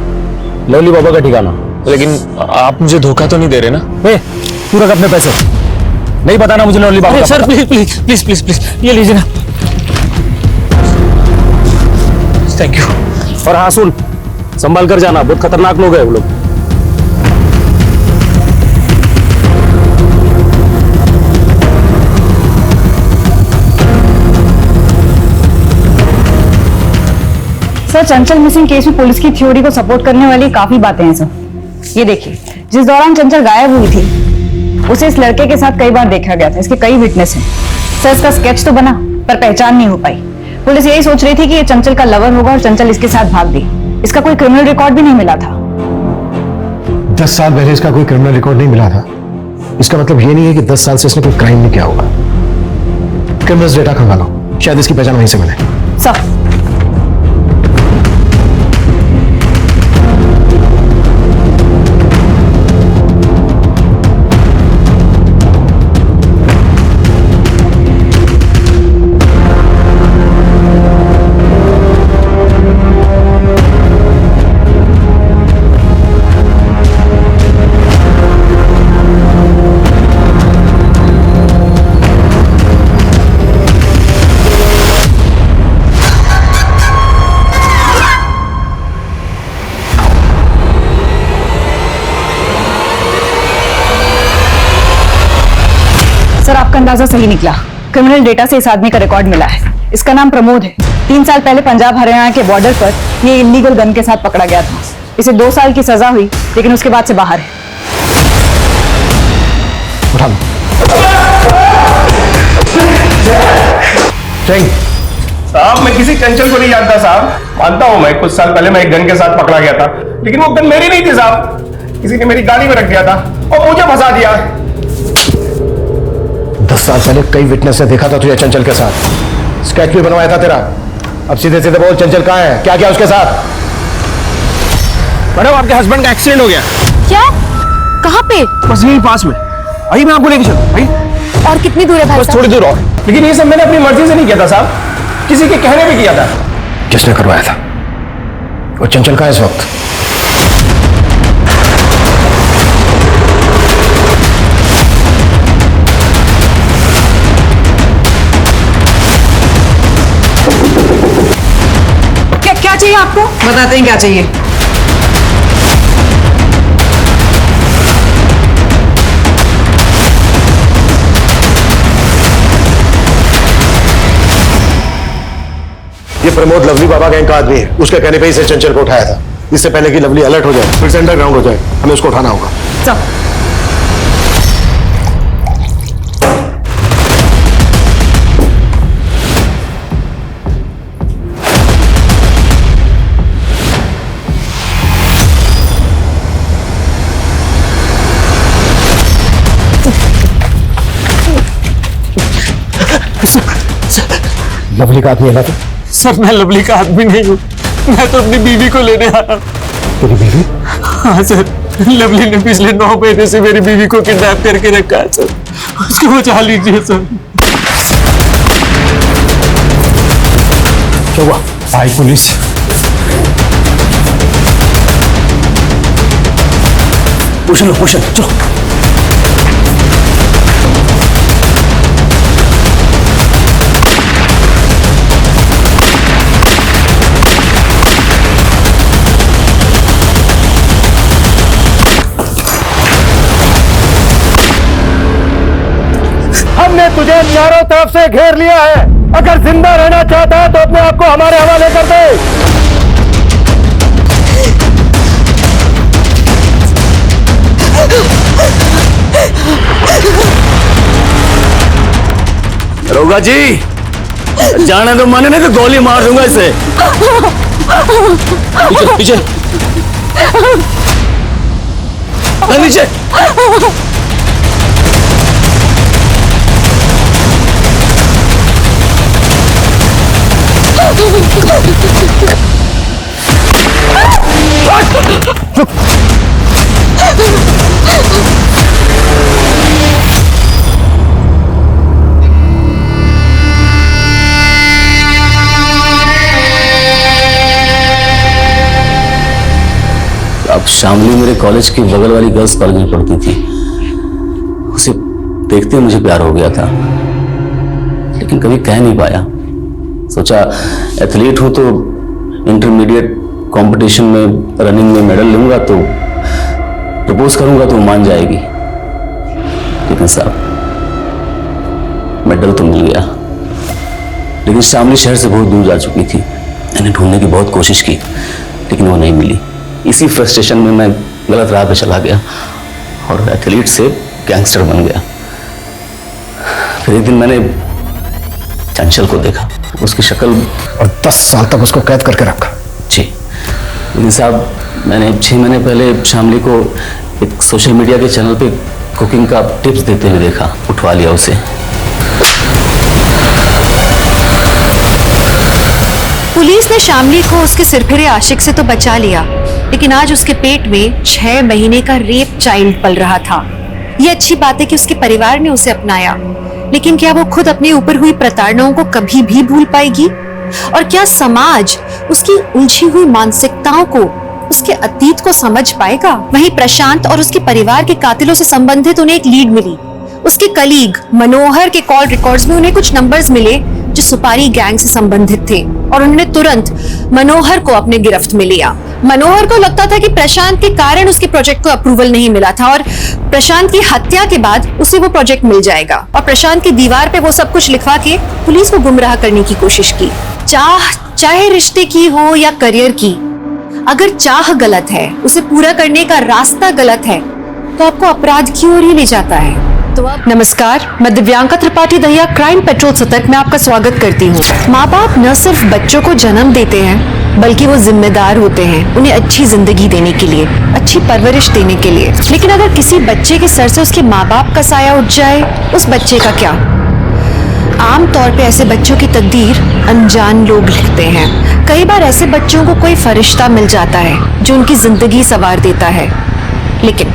लवली बाबा का ठिकाना। लेकिन आप मुझे धोखा तो नहीं दे रहे ना? तू रख अपने पैसे, नहीं बताना मुझे lovely Baba. Sir please please please please please ये लीजिए ना। Thank you. और हाँ सुन, संभाल कर जाना, बहुत खतरनाक लोग हैं वो लोग। सर चंचल मिसिंग केस में पुलिस की थ्योरी को सपोर्ट करने वाली काफी बातें हैं सर। ये देखिए, जिस दौरान चंचल गायब हुई थी उसे इस लड़के के साथ कई बार देखा गया था। इसके कई विटनेस हैं। सर इसका स्केच तो बना पर पहचान नहीं हो पाई। पुलिस यही सोच रही थी कि ये चंचल का लवर होगा और चंचल इसके साथ भाग गई। इसका कोई क्रिमिनल रिकॉर्ड भी नहीं मिला था। 10 साल पहले इसका कोई क्रिमिनल रिकॉर्ड नहीं मिला था, इसका मतलब ये नहीं है कि 10 साल से इसने कोई क्राइम नहीं किया होगा। क्रिमिनल्स डेटा खंगालो, शायद इसकी पहचान वहीं से मिले। सर आपका अंदाजा सही निकला। क्रिमिनल डेटा से इस आदमी का रिकॉर्ड मिला है। इसका नाम प्रमोद है। 3 साल पहले पंजाब हरियाणा के बॉर्डर पर ये इलीगल गन के साथ पकड़ा गया था। इसे 2 साल की सजा हुई, लेकिन उसके बाद से बाहर है। उठा लो। साहब मैं किसी चंचल को नहीं जानता साहब। मानता हूं मैं कुछ साल पहले मैं एक गन के साथ पकड़ा गया था, लेकिन वो गन मेरी नहीं थी साहब। किसी ने मेरी गाड़ी में रख दिया था और मुझे फंसा दिया। 10 साल पहले कई विटनेस ने देखा था तुझे चंचल के साथ। स्केच भी बनवाया था तेरा। अब सीधे सीधे बोल, चंचल कहाँ है, क्या किया उसके साथ? मैडम आपके हस्बैंड का एक्सीडेंट हो गया। क्या? कहाँ पे? बस यहीं पास में। आइए मैं आपको लेके चलूं। आइए। और कितनी दूर है भाई बस थोड़ी दूर और। लेकिन ये सब मैंने अपनी मर्जी से नहीं किया था साहब, किसी के कहने पे किया था। किसने करवाया था? और चंचल कहाँ है इस वक्त? क्या चाहिए आपको? बताते हैं क्या चाहिए। ये प्रमोद लवली बाबा गैंग का आदमी है। उसके कहने पे ही इसे चंचल को उठाया था। इससे पहले कि लवली अलर्ट हो जाए, फिर से अंडरग्राउंड हो जाए, हमें उसको उठाना होगा। चल। लवली का आदमी है ना तो? सर मैं लवली का आदमी नहीं हूँ, मैं तो अपनी बीवी को लेने आया। तेरी बीवी? हाँ सर, लवली ने पिछले 9 महीने से मेरी बीवी को किडनैप करके रखा है सर। उसको बचा लीजिए सर। क्या हुआ? आई पुलिस। पूछ लो, चलो। हमने तुझे चारों तरफ से घेर लिया है अगर जिंदा रहना चाहता है तो अपने आप को हमारे हवाले कर दे। दरोगा जी, जाने तो मन नहीं तो गोली मार दूंगा इसे। पीछे पीछे नीचे। अब शामली मेरे कॉलेज की बगल वाली गर्ल्स कॉलेज में पढ़ती थी। उसे देखते ही मुझे प्यार हो गया था, लेकिन कभी कह नहीं पाया। सोचा एथलीट हूं तो इंटरमीडिएट कंपटीशन में रनिंग में मेडल लूंगा तो प्रपोज करूंगा तो मान जाएगी। लेकिन साहब, मेडल तो मिल गया, लेकिन शामली शहर से बहुत दूर जा चुकी थी। मैंने ढूंढने की बहुत कोशिश की, लेकिन वो नहीं मिली। इसी फ्रस्ट्रेशन में मैं गलत राह पे चला गया और एथलीट से गैंगस्टर बन गया। फिर एक दिन मैंने चंचल को देखा, उसकी शक्ल, और 10 साल तक उसको कैद करके रखा। जी, लेकिन साहब मैंने 6 महीने पहले शामली को एक सोशल मीडिया के चैनल पे कुकिंग का टिप्स देते हुए देखा, उठवा लिया उसे। पुलिस ने शामली को उसके सिरफिरे आशिक से तो बचा लिया, लेकिन आज उसके पेट में 6 महीने का रेप चाइल्ड पल रहा था। ये अच्छी बात है कि उसके परिवार ने उसे अपनाया, लेकिन क्या वो खुद अपने ऊपर हुई प्रताड़नाओं को कभी भी भूल पाएगी? और क्या समाज उसकी उलझी हुई मानसिकताओं को, उसके अतीत को समझ पाएगा? वहीं प्रशांत और उसके परिवार के कातिलों से संबंधित उन्हें एक लीड मिली। उसके कलीग मनोहर के कॉल रिकॉर्ड्स में उन्हें कुछ नंबर्स मिले जो सुपारी गैंग से संबंधित थे, और उन्होंने तुरंत मनोहर को अपने गिरफ्त में लिया। मनोहर को लगता था कि प्रशांत के कारण उसके प्रोजेक्ट को अप्रूवल नहीं मिला था, और प्रशांत की हत्या के बाद उसे वो प्रोजेक्ट मिल जाएगा। और प्रशांत की दीवार पे वो सब कुछ लिखवा के पुलिस को गुमराह करने की कोशिश की। चाहे रिश्ते की हो या करियर की, अगर चाह गलत है, उसे पूरा करने का रास्ता गलत है, तो आपको अपराध की ओर ही ले जाता है। नमस्कार, मैं दिव्यांका त्रिपाठी दहिया क्राइम पेट्रोल सतर्क में आपका स्वागत करती हूँ। माँ बाप न सिर्फ बच्चों को जन्म देते हैं, बल्कि वो जिम्मेदार होते हैं उन्हें अच्छी जिंदगी देने के लिए, अच्छी परवरिश देने के लिए। लेकिन अगर किसी बच्चे के सर से उसके माँ बाप का साया उठ जाए, उस बच्चे का क्या? आमतौर पे ऐसे बच्चों की तकदीर अनजान लोग लिखते हैं। कई बार ऐसे बच्चों को कोई फरिश्ता मिल जाता है जो उनकी जिंदगी संवार देता है, लेकिन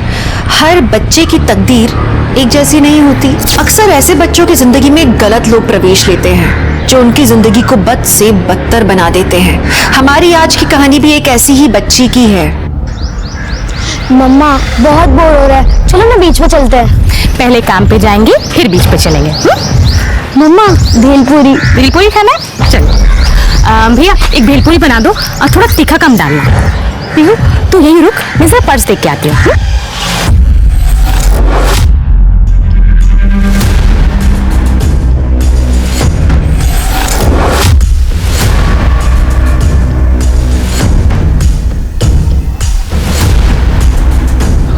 हर बच्चे की तकदीर एक जैसी नहीं होती। अक्सर ऐसे बच्चों की जिंदगी में गलत लोग प्रवेश लेते हैं जो उनकी जिंदगी को बद से बदतर बना देते हैं। हमारी आज की कहानी भी एक ऐसी ही बच्ची की है। मम्मा बहुत बोर हो रहा है, चलो ना बीच पे चलते हैं। पहले काम पे जाएंगे फिर बीच पे चलेंगे। मम्मा भेलपूरी। भेलपूरी खाना है? चलो भैया एक भेलपूरी बना दो और थोड़ा तीखा कम डालना। पीहू तू यही रुक, मैं जरा पर्स देख के आती हूँ।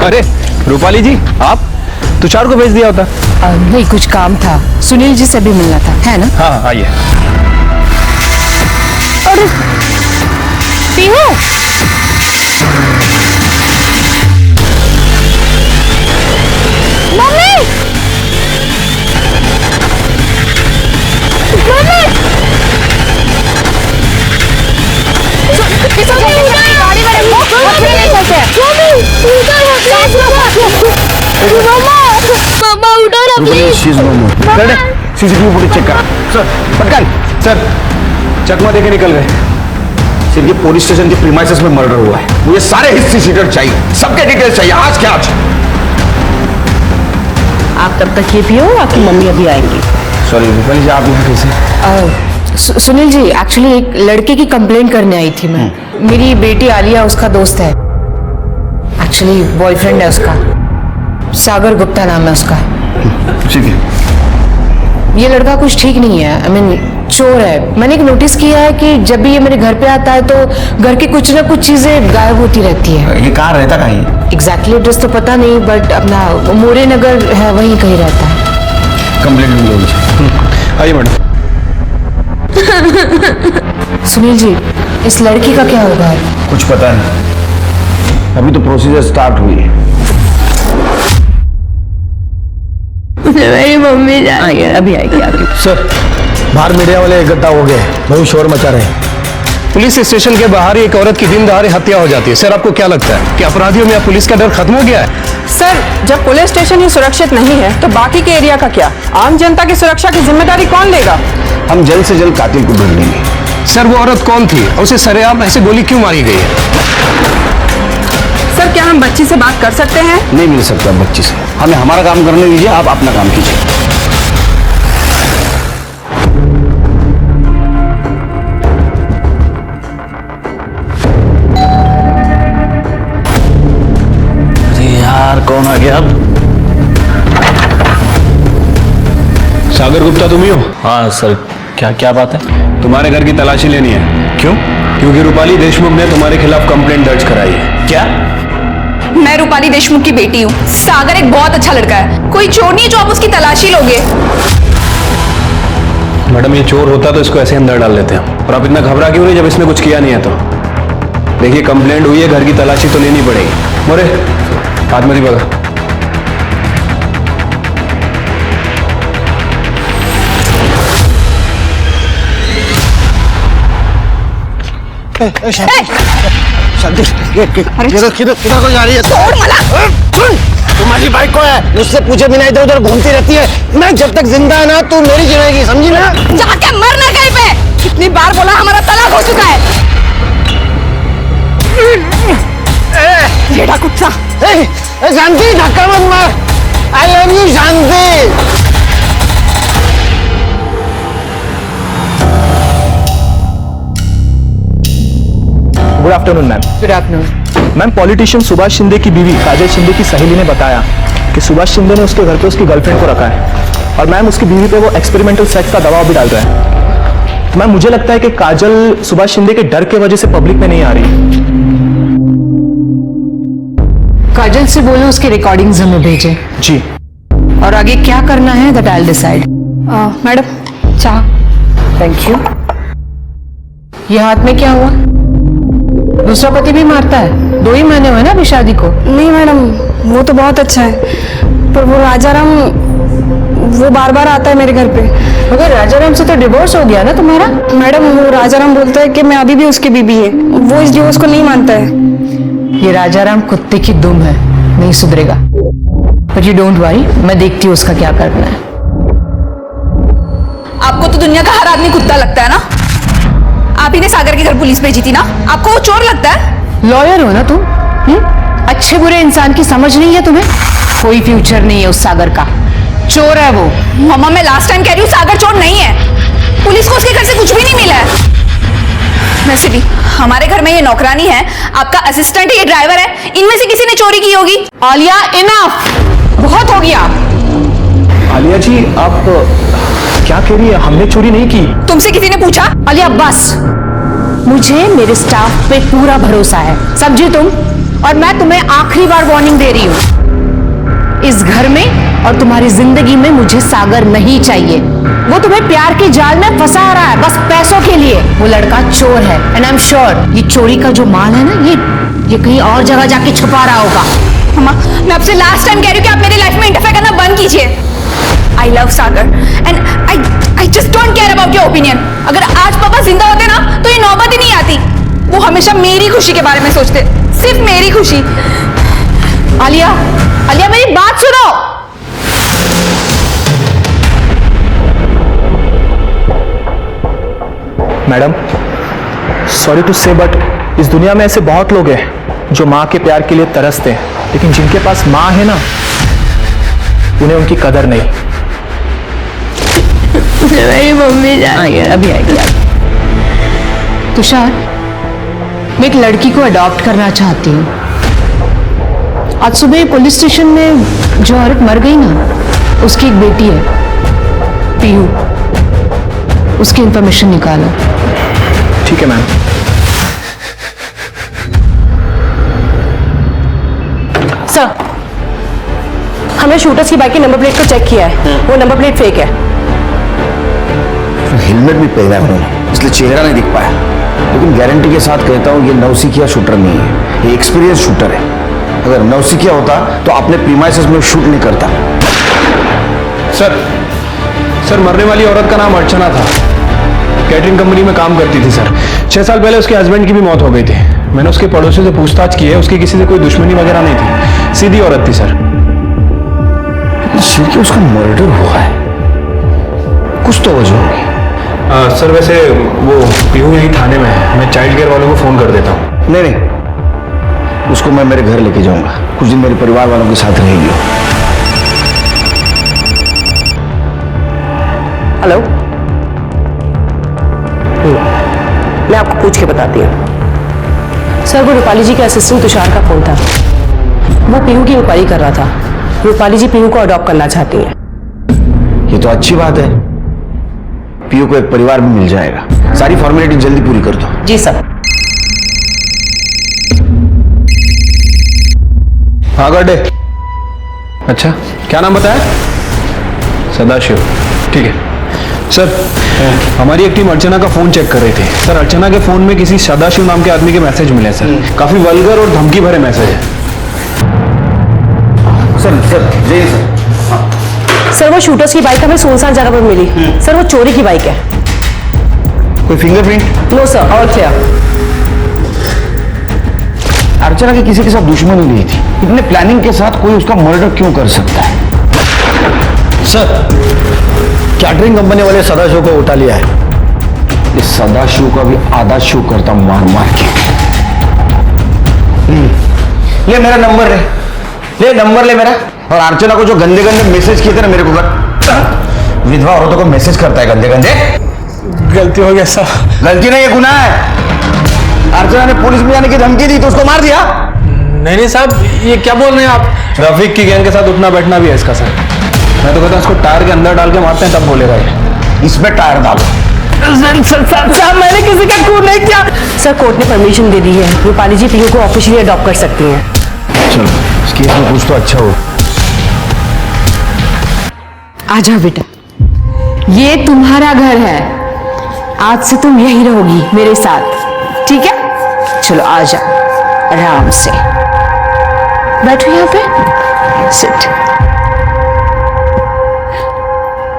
अरे रूपाली जी, आप तुषार को भेज दिया होता। नहीं, कुछ काम था, सुनील जी से भी मिलना था, है ना? हाँ आइए। अरे पीहू, मम्मी मम्मी मामा उठो ना प्लीज। सीसीटीवी फुटेज चेक करा सर, पटकन सर। चकमा देके निकल गए। सिर्फ ये पुलिस स्टेशन के प्रीमाइसेस में मर्डर हुआ है। मुझे सारे हिस्ट्री सीटर चाहिए, सबके डिटेल्स चाहिए, आज के आज। आप तब तक ये पियो, आपकी मम्मी अभी आएंगी। सॉरी रूपाली जी, आप यहाँ कैसे? सुनील जी, एक्चुअली एक लड़के की कंप्लेंट करने आई थी मैं। मेरी बेटी आलिया उसका दोस्त है, एक्चुअली बॉयफ्रेंड है उसका, सागर गुप्ता नाम है उसका। ठीक है। ये लड़का कुछ ठीक नहीं है, आई मीन चोर है। मैंने एक नोटिस किया है कि जब भी ये मेरे घर पे आता है तो घर की कुछ ना कुछ चीजें गायब होती रहती है। ये कहाँ रहता कहीं? एग्जैक्टली एड्रेस तो पता नहीं, बट अपना मोरे नगर है, वहीं कहीं रहता है। कंप्लेंट लो। आइए मैडम। सुनील जी, इस लड़की का क्या होगा? कुछ पता नहीं, अभी तो प्रोसीजर स्टार्ट हुई है। मेरी मम्मी जाएगी, अभी आएगी आपकी। सर, बाहर मीडिया वाले इकट्ठा हो गए, बहुत शोर मचा रहे हैं। पुलिस स्टेशन के बाहर एक औरत की दिन दहाड़े हत्या हो जाती है। सर, आपको क्या लगता है कि अपराधियों में अब पुलिस का डर खत्म हो गया है? सर, जब पुलिस स्टेशन ही सुरक्षित नहीं है तो बाकी के एरिया का क्या? आम जनता की सुरक्षा की जिम्मेदारी कौन लेगा? हम जल्द से जल्द कातिल को ढूंढ लेंगे। सर, वो औरत कौन थी और उसे सरेआम ऐसे गोली क्यों मारी गई है? सर, क्या हम बच्ची से बात कर सकते हैं? नहीं मिल सकता बच्ची से, हमें हमारा काम करने दीजिए, आप अपना काम कीजिए। अरे यार, कौन आ गया अब? सागर गुप्ता तुम ही हो? हाँ सर, क्या क्या बात है? तुम्हारे घर की तलाशी लेनी है। क्यों? क्योंकि रूपाली देशमुख ने तुम्हारे खिलाफ कंप्लेंट दर्ज कराई है। क्या? मैं रूपाली देशमुख की बेटी हूँ। सागर एक बहुत अच्छा लड़का है, कोई चोर नहीं है जो आप उसकी तलाशी लोगे। मैडम, ये चोर होता तो इसको ऐसे अंदर डाल लेते हैं। और आप इतना घबरा क्यों नहीं जब इसने कुछ किया नहीं है तो? देखिए, कंप्लेंट हुई है, घर की तलाशी तो लेनी पड़ेगी। मोरे, हाथ मत ही बगा। शांति, किधर को जा रही है? तुम्हारी बाइक को है, मुझसे पूछे बिना इधर उधर घूमती रहती है। मैं जब तक जिंदा है ना, तू मेरी जिंदगी, समझी ना? जाके मरना कहीं पे। कितनी बार बोला, हमारा तलाक हो चुका है। जेड़ा कुत्ता। शांति, धक्का मत मार। I love you Shanti. Good afternoon ma'am. Good afternoon. Ma'am, politician Subhash Shinde की बीवी काजल शिंदे की सहेली ने बताया कि सुभाष शिंदे ने उसके घर पे उसकी गर्लफ्रेंड को रखा है और मैम उसकी बीवी पे वो एक्सपेरिमेंटल सेक्स का दबाव भी डाल रहा है। तो मैम, मुझे लगता है कि काजल सुभाष शिंदे के डर के वजह से पब्लिक में नहीं आ रही। काजल से बोलो उसकी रिकॉर्डिंग्स हमें भेजे। जी। और आगे क्या करना है that I will decide. Madam, चाह। Thank you. ये हाथ में क्या हुआ? दूसरा पति भी मारता है? 2 ही महीने हुए ना अभी शादी को। नहीं मैडम, वो तो बहुत अच्छा है, पर वो राजाराम वो बार बार आता है मेरे घर पे। मगर राजाराम से तो डिवोर्स हो गया ना तुम्हारा? मैडम, वो राजाराम बोलता है कि मैं अभी भी उसकी बीबी है। वो इस डिवोर्स को नहीं मानता है। ये राजाराम कुत्ते की दुम है, नहीं सुधरेगा। बट यू डोंट वरी, मैं देखती हूँ उसका क्या करना है। आपको तो दुनिया का हर आदमी कुत्ता लगता है ना? आप ही ने सागर के घर पुलिस भेजी थी ना? आपको वो चोर लगता है? लॉयर हो ना तुम? अच्छे बुरे इंसान की समझ नहीं है तुम्हें? कोई फ्यूचर नहीं है उस सागर का, चोर है वो। मम्मा, मैं लास्ट टाइम कह रही हूँ, सागर चोर नहीं है। पुलिस को उसके घर से कुछ भी नहीं मिला है। वैसे भी हमारे घर में ये नौकरानी है, आपका असिस्टेंट है, ये ड्राइवर है, इनमें से किसी ने चोरी की होगी। आलिया, इनफ, बहुत हो गया। आलिया जी, आप क्या कह रही है? हमने चोरी नहीं की। तुमसे किसी ने पूछा? आलिया बस, मुझे मेरे स्टाफ पे पूरा भरोसा है, समझी तुम? और मैं तुम्हें आखिरी बार वार्निंग दे रही हूँ, इस घर में और तुम्हारी जिंदगी में मुझे सागर नहीं चाहिए। वो तुम्हें प्यार के जाल में फंसा रहा है बस पैसों के लिए। वो लड़का चोर है एंड आई एम श्योर ये चोरी का जो माल है ना, ये कहीं और जगह जाके छुपा रहा होगा। मम्मा, मैं आपसे लास्ट टाइम कह रही हूँ कि आप मेरी लाइफ में इंटरफेयर करना बंद कीजिए। I love Sagar and I just don't care about your opinion. अगर आज पापा जिंदा होते ना तो ये नौबत ही नहीं आती। वो हमेशा मेरी खुशी के बारे में सोचते, सिर्फ मेरी खुशी। आलिया, आलिया मेरी बात सुनो। मैडम, सॉरी टू से बट इस दुनिया में ऐसे बहुत लोग हैं जो माँ के प्यार के लिए तरसते हैं, लेकिन जिनके पास माँ है ना, उन्हें उनकी कदर नहीं। मेरी मम्मी जाएगी, अभी आएगी। तुषार, मैं एक लड़की को अडॉप्ट करना चाहती हूँ। आज सुबह पुलिस स्टेशन में जो औरत मर गई ना, उसकी एक बेटी है, पीहू। उसकी इंफॉर्मेशन निकालो। ठीक है मैम। सर, हमने शूटर्स की बाइक की नंबर प्लेट को चेक किया है, वो नंबर प्लेट फेक है। हेलमेट भी पहना है उन्होंने, इसलिए चेहरा नहीं दिख पाया। लेकिन गारंटी के साथ कहता हूँ ये नौसिखिया शूटर नहीं है, ये एक्सपीरियंस शूटर है। अगर नौसिखिया होता तो अपने प्रीमाइसेस में शूट नहीं करता। सर मरने वाली औरत का नाम अर्चना था, कैटरिंग कंपनी में काम करती थी सर। 6 साल पहले उसके हस्बैंड की भी मौत हो गई थी। मैंने उसके पड़ोसी से पूछताछ की है, उसकी किसी से कोई दुश्मनी वगैरह नहीं थी, सीधी औरत थी सर। कि उसका मर्डर हुआ है, कुछ तो वजह होगी। सर वैसे वो पीहू यही थाने में है, मैं चाइल्ड केयर वालों को फोन कर देता हूँ। नहीं, उसको मैं मेरे घर लेके जाऊंगा, कुछ दिन मेरे परिवार वालों के साथ रहेगी। हेलो, मैं आपको पूछ के बताती हूँ। सर, वो रूपाली जी के असिस्टेंट तुषार का फोन था। वो पीहू की इंक्वायरी कर रहा था। रूपाली जी पीहू को अडॉप्ट करना चाहती हैं। ये तो अच्छी बात है, पीयू को एक परिवार भी मिल जाएगा। सारी फॉर्मेलिटी जल्दी पूरी कर दो। जी सर। हाँ गड्ढे। अच्छा, क्या नाम बताया? सदाशिव। ठीक है सर, हमारी एक टीम अर्चना का फोन चेक कर रही थी। सर, अर्चना के फोन में किसी सदाशिव नाम के आदमी के मैसेज मिले सर, काफी वल्गर और धमकी भरे मैसेज है। सर जय सर। सर, वो शूटर्स की बाइक हमें सुनसान जगह पर मिली। सर, वो चोरी की बाइक है। कोई fingerprint? No sir, all clear. Archana की किसी के साथ दुश्मनी नहीं थी, इतने प्लानिंग के साथ कोई उसका मर्डर क्यों कर सकता है? सर, कैटरिंग कंपनी वाले सदाशिव को उठा लिया है। इस सदाशिव का भी आधा शो करता मार मार के। ले मेरा नंबर ले मेरा। और अर्चना को जो गंदे गंदे मैसेज किए थे ना मेरे को, विधवा औरतों को मैसेज करता है गंदे गंदे। गलती हो गया सर। गलती नहीं, ये गुनाह है। अर्चना ने पुलिस में जाने की धमकी दी तो उसको मार दिया। नहीं साहब, ये क्या बोल रहे हैं आप? रफीक की गैंग के साथ उठना बैठना भी है इसका सर। मैं तो कहता हूँ इसको टायर के अंदर डाल के मारते हैं, तब बोलेगा ये। इसमें टायर डालो। सर, मैंने किसी का खून नहीं किया। सर, कोर्ट ने परमिशन दे दी है, रूपाली जी पीहू को ऑफिशियली अडॉप्ट कर सकती हैं। चलो, इस केस में कुछ तो अच्छा हो। आ जाओ बेटा, ये तुम्हारा घर है, आज से तुम यही रहोगी मेरे साथ, ठीक है? चलो आ जाओ, आराम से बैठो यहाँ पे, सिट।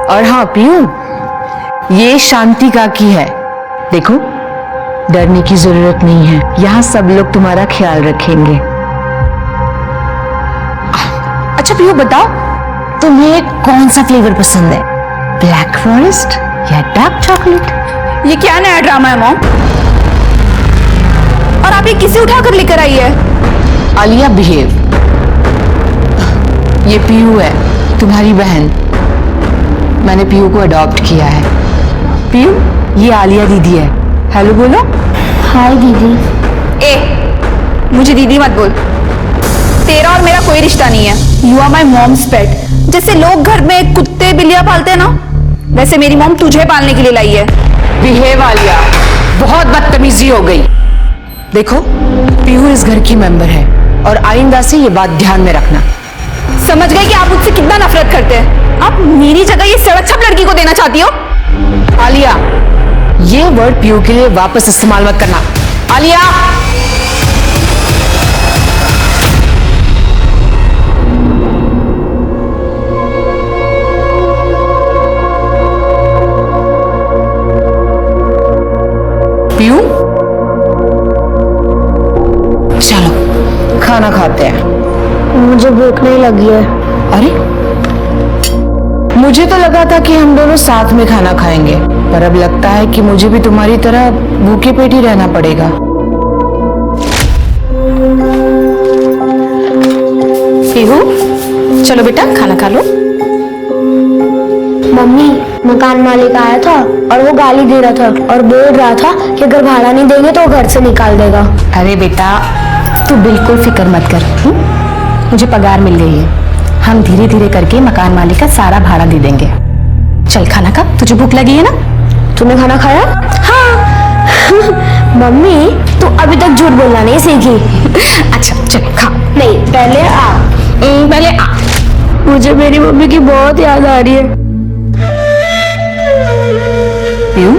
और हाँ पीयू, ये शांति काकी है। देखो, डरने की जरूरत नहीं है, यहाँ सब लोग तुम्हारा ख्याल रखेंगे। अच्छा पीयू बताओ, तुम्हें कौन सा फ्लेवर पसंद है, ब्लैक फॉरेस्ट या डार्क चॉकलेट? ये क्या नया ड्रामा है मॉम? और आप ये किसे उठाकर लेकर आई है? आलिया बिहेव। ये पीयू है, तुम्हारी बहन। मैंने पीयू को अडॉप्ट किया है। पीयू, ये आलिया दीदी है। हेलो बोलो। हाय दीदी। ए, मुझे दीदी मत बोल। तेरा और मेरा कोई रिश्ता नहीं है। यू आर माई मॉम्स पेट। जैसे लोग घर में कुत्ते बिल्लियां पालते हैं ना, वैसे मेरी मॉम तुझे पालने के लिए लाई है। बिहेव आलिया, बहुत बदतमीजी हो गई। देखो, पीयू इस घर की मेंबर है और आइंदा से ये बात ध्यान में रखना। समझ गए कि आप मुझसे कितना नफरत करते हैं? आप मेरी जगह ये सड़क छप लड़की को देना चाहती हो? आलिया, ये वर्ड पीयू के लिए वापस इस्तेमाल मत करना। आलिया, पीयू, चलो खाना खाते हैं। मुझे भूख नहीं लगी है। अरे, मुझे तो लगा था कि हम दोनों साथ में खाना खाएंगे, पर अब लगता है कि मुझे भी तुम्हारी तरह भूखे पेट ही रहना पड़ेगा। पीहू, चलो बेटा खाना खा लो। मम्मी, मकान मालिक आया था और वो गाली दे रहा था और बोल रहा था कि अगर भाड़ा नहीं देंगे तो वो घर से निकाल देगा। अरे बेटा, तू बिल्कुल फिक्र मत कर। मुझे पगार मिल गई है, हम धीरे धीरे करके मकान मालिक का सारा भाड़ा दे देंगे। चल खाना खा, तुझे भूख लगी है ना? तूने खाना खाया? हाँ। मम्मी तू अभी तक झूठ बोलना नहीं सीखी। अच्छा चल खा। नहीं पहले पहले आ। मुझे मेरी मम्मी की बहुत याद आ रही है। क्यों?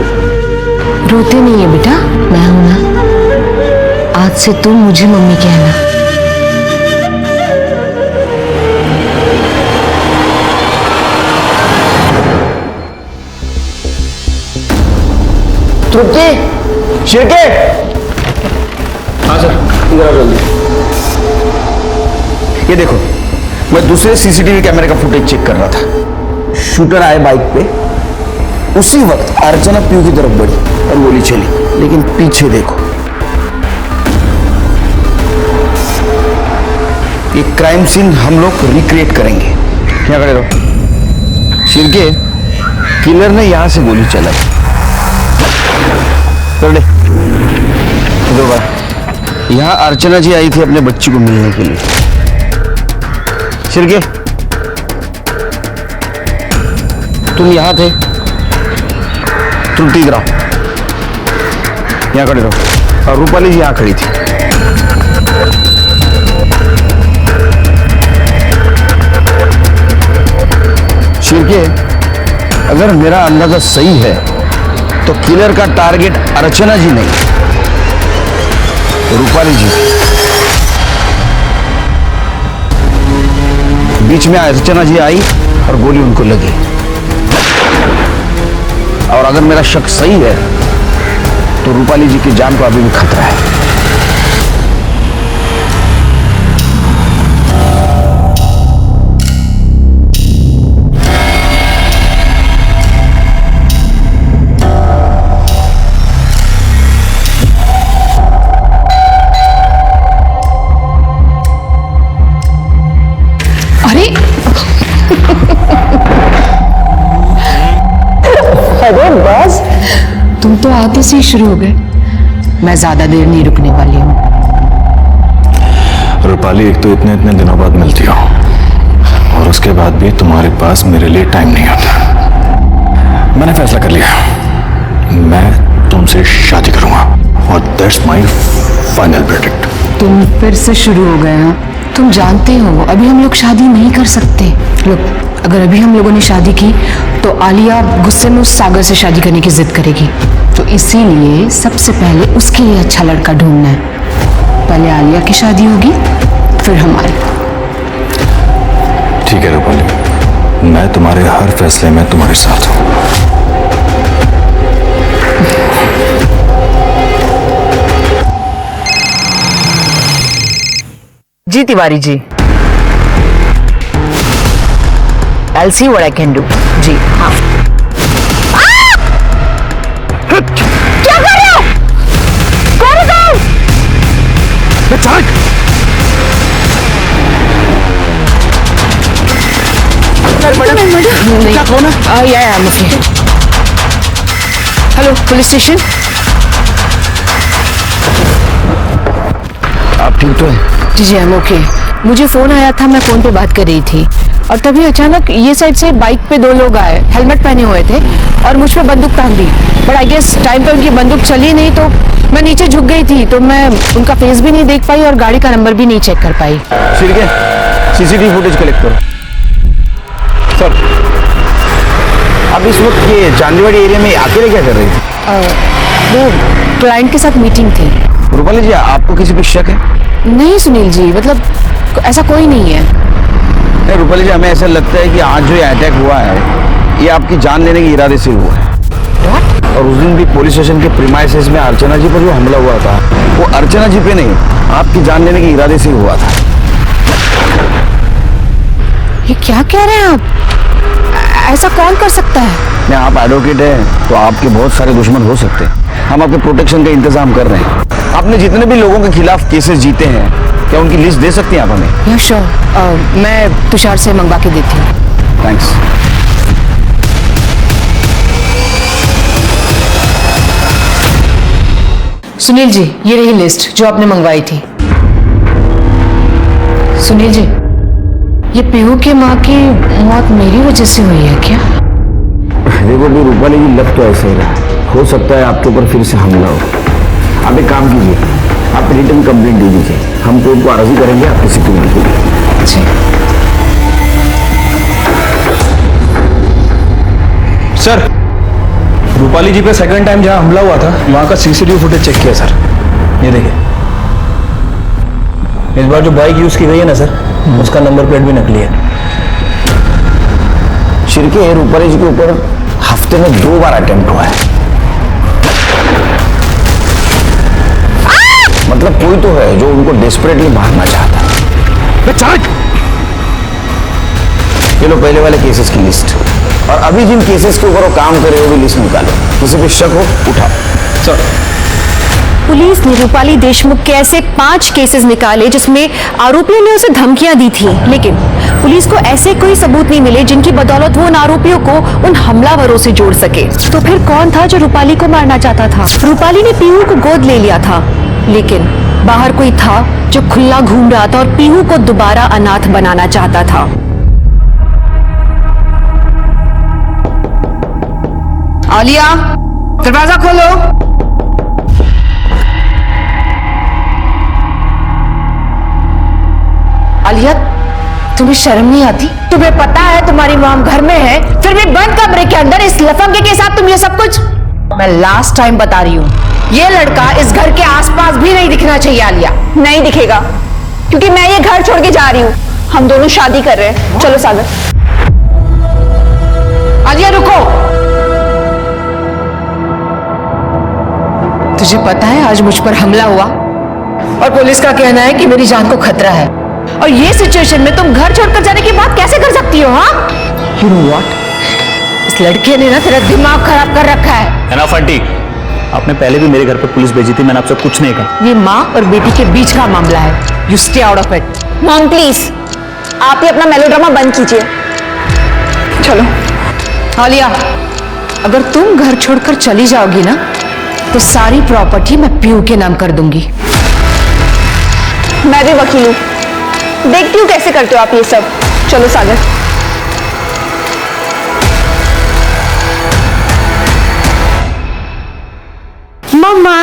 रोते नहीं है बेटा, मैं हूं ना। आज से तुम मुझे मम्मी कहना। तृप्ति, शिर्के। हाँ सर, इधर आओ जल्दी। ये देखो, मैं दूसरे सीसीटीवी कैमरे का फुटेज चेक कर रहा था। शूटर आए बाइक पे, उसी वक्त अर्चना पीयू की तरफ बढ़ी और गोली चली, लेकिन पीछे देखो, ये क्राइम सीन हम लोग रिक्रिएट करेंगे। क्या खड़े रहो। शिर्के, किलर ने यहां से गोली चलाई। दो बार यहां अर्चना जी आई थी अपने बच्ची को मिलने के लिए। शिर्के, तुम यहां थे? तृप्ति इधर आओ, यहां खड़े रहो। और रूपाली जी यहां खड़ी थी। शिर्के, अगर मेरा अंदाजा सही है तो किलर का टारगेट अर्चना जी नहीं, रूपाली जी। बीच में अर्चना जी आई और गोली उनको लगी। और अगर मेरा शक सही है तो रूपाली जी की जान को अभी भी खतरा है। अरे बस, तुम तो आते से ही शुरू हो गए। मैं ज्यादा देर नहीं रुकने वाली हूँ। रूपाली, एक तो इतने इतने दिनों बाद मिलती हो और उसके बाद भी तुम्हारे पास मेरे लिए टाइम नहीं होता। मैंने फैसला कर लिया, मैं तुमसे शादी करूंगा और दैट्स माय फाइनल वर्डिक्ट। तुम फिर से शुरू हो गए हैं। तुम जानते हो अभी हम लोग शादी नहीं कर सकते। लोग, अगर अभी हम लोगों ने शादी की तो आलिया गुस्से में उस सागर से शादी करने की जिद करेगी। तो इसीलिए सबसे पहले उसके लिए अच्छा लड़का ढूंढना है। पहले आलिया की शादी होगी, फिर हमारी। ठीक है रूपाली, मैं तुम्हारे हर फैसले में तुम्हारे साथ हूं। जी Tiwari ji, I'll see what I can do. जी हाँ। क्या कर रहे हो? कौन है तुम? क्या कौन है? या मुझे। Hello police station. आप ठीक तो है? जी जी हम ओके। मुझे फोन आया था, मैं फोन पे बात कर रही थी और तभी अचानक ये साइड से बाइक पे दो लोग आए, हेलमेट पहने हुए थे और मुझ पे बंदूक तान दी। बट आई गेस टाइम पे उनकी बंदूक चली नहीं, तो मैं नीचे झुक गई थी, तो मैं उनका फेस भी नहीं देख पाई और गाड़ी का नंबर भी नहीं चेक कर पाई। शिर्के, सीसीटीवी फुटेज कलेक्ट करो। सर, अब इस वक्त ये चांदीवाड़ी एरिया में अकेले क्या कर रही थी? वो क्लाइंट के साथ मीटिंग थी। रूपाली जी, आपको किसी पे शक है? नहीं सुनील जी, मतलब ऐसा कोई नहीं है। नहीं रूपाली जी, हमें ऐसा लगता है कि आज जो ये अटैक हुआ है ये आपकी जान लेने के इरादे से हुआ है। और उस दिन भी पुलिस स्टेशन के प्रीमाइसेस में अर्चना जी पर जो हमला हुआ था वो अर्चना जी पे नहीं, आपकी जान लेने के इरादे से हुआ था। ये क्या कह रहे हैं आप? ऐसा कौन कर सकता है? नहीं, आप एडवोकेट हैं तो आपके बहुत सारे दुश्मन हो सकते हैं। हम आपके प्रोटेक्शन का इंतजाम कर रहे हैं। आपने जितने भी लोगों के खिलाफ केसेस जीते हैं, क्या उनकी लिस्ट दे सकती हैं आप हमें? या श्योर, मैं तुषार से मंगवा के देती हूँ। थैंक्स। सुनील जी, ये रही लिस्ट जो आपने मंगवाई थी। सुनील जी, ये पीहू की माँ की मौत मेरी वजह से हुई है क्या? देखो भी रूपाली की लग तो ऐसे ही रहा। हो सकता है आपके ऊपर फिर से हमला हो। आप एक काम कीजिए, आप रिटर्न कंप्लेंट दे दीजिए, हम कोर्ट को अर्जी करेंगे आपकी सिक्योरिटी के लिए। सर, रूपाली जी पे सेकंड टाइम जहां हमला हुआ था वहां का सीसीटीवी फुटेज चेक किया सर। ये देखिए, इस बार जो बाइक यूज की गई है ना सर, उसका नंबर प्लेट भी नकली है। शिरके रूपाली जी के ऊपर हफ्ते में 2 बार अटेम्प्ट हुआ है। मतलब कोई तो है जो उनको डेस्परेटली मारना चाहता है। ये लो पहले वाले केसेस की लिस्ट, और अभी जिन केसेस के ऊपर वो काम करे वो भी लिस्ट निकालो। किसी पे शक हो उठाओ। सर, पुलिस ने रूपाली देशमुख के ऐसे 5 केसेस निकाले जिसमें आरोपियों ने उसे धमकियां दी थी, लेकिन पुलिस को ऐसे कोई सबूत नहीं मिले जिनकी बदौलत वो उन आरोपियों को उन हमलावरों से जोड़ सके। तो फिर कौन था जो रूपाली को मारना चाहता था? रूपाली ने पीहू को गोद ले लिया था, लेकिन बाहर कोई था जो खुला घूम रहा था और पीहू को दोबारा अनाथ बनाना चाहता था। आलिया, दरवाजा खोलो। आलिया, तुम्हें शर्म नहीं आती? तुम्हें पता है तुम्हारी मॉम घर में है, फिर भी बंद कमरे के अंदर इस लफंगे के साथ तुम ये सब कुछ। मैं लास्ट टाइम बता रही हूँ, ये लड़का इस घर के आसपास भी नहीं दिखना चाहिए। आलिया, नहीं दिखेगा, क्योंकि मैं ये घर छोड़ के जा रही हूँ। हम दोनों शादी कर रहे हैं। चलो सागर। आलिया रुको। तुझे पता है आज मुझ पर हमला हुआ और पुलिस का कहना है कि मेरी जान को खतरा है, और ये सिचुएशन में तुम घर छोड़कर जाने की बात कैसे कर सकती हो? हाँ, You know what? इस लड़के ने ना तेरा दिमाग खराब कर रखा है। Enough, aunty. आपने पहले भी मेरे घर पे पुलिस भेजी थी, मैंने आपसे कुछ नहीं कहा। ये माँ और बेटी के बीच का मामला है। You stay out of it. Mom please, आप ही अपना मेलोड्रामा बंद कीजिए। चलो। आलिया, अगर तुम घर छोड़कर चली जाओगी ना तो सारी प्रॉपर्टी मैं पीयू के नाम कर दूंगी। मैं भी वकील हूँ, देखती हूँ कैसे करते हो आप ये सब। चलो सागर। मम्मा,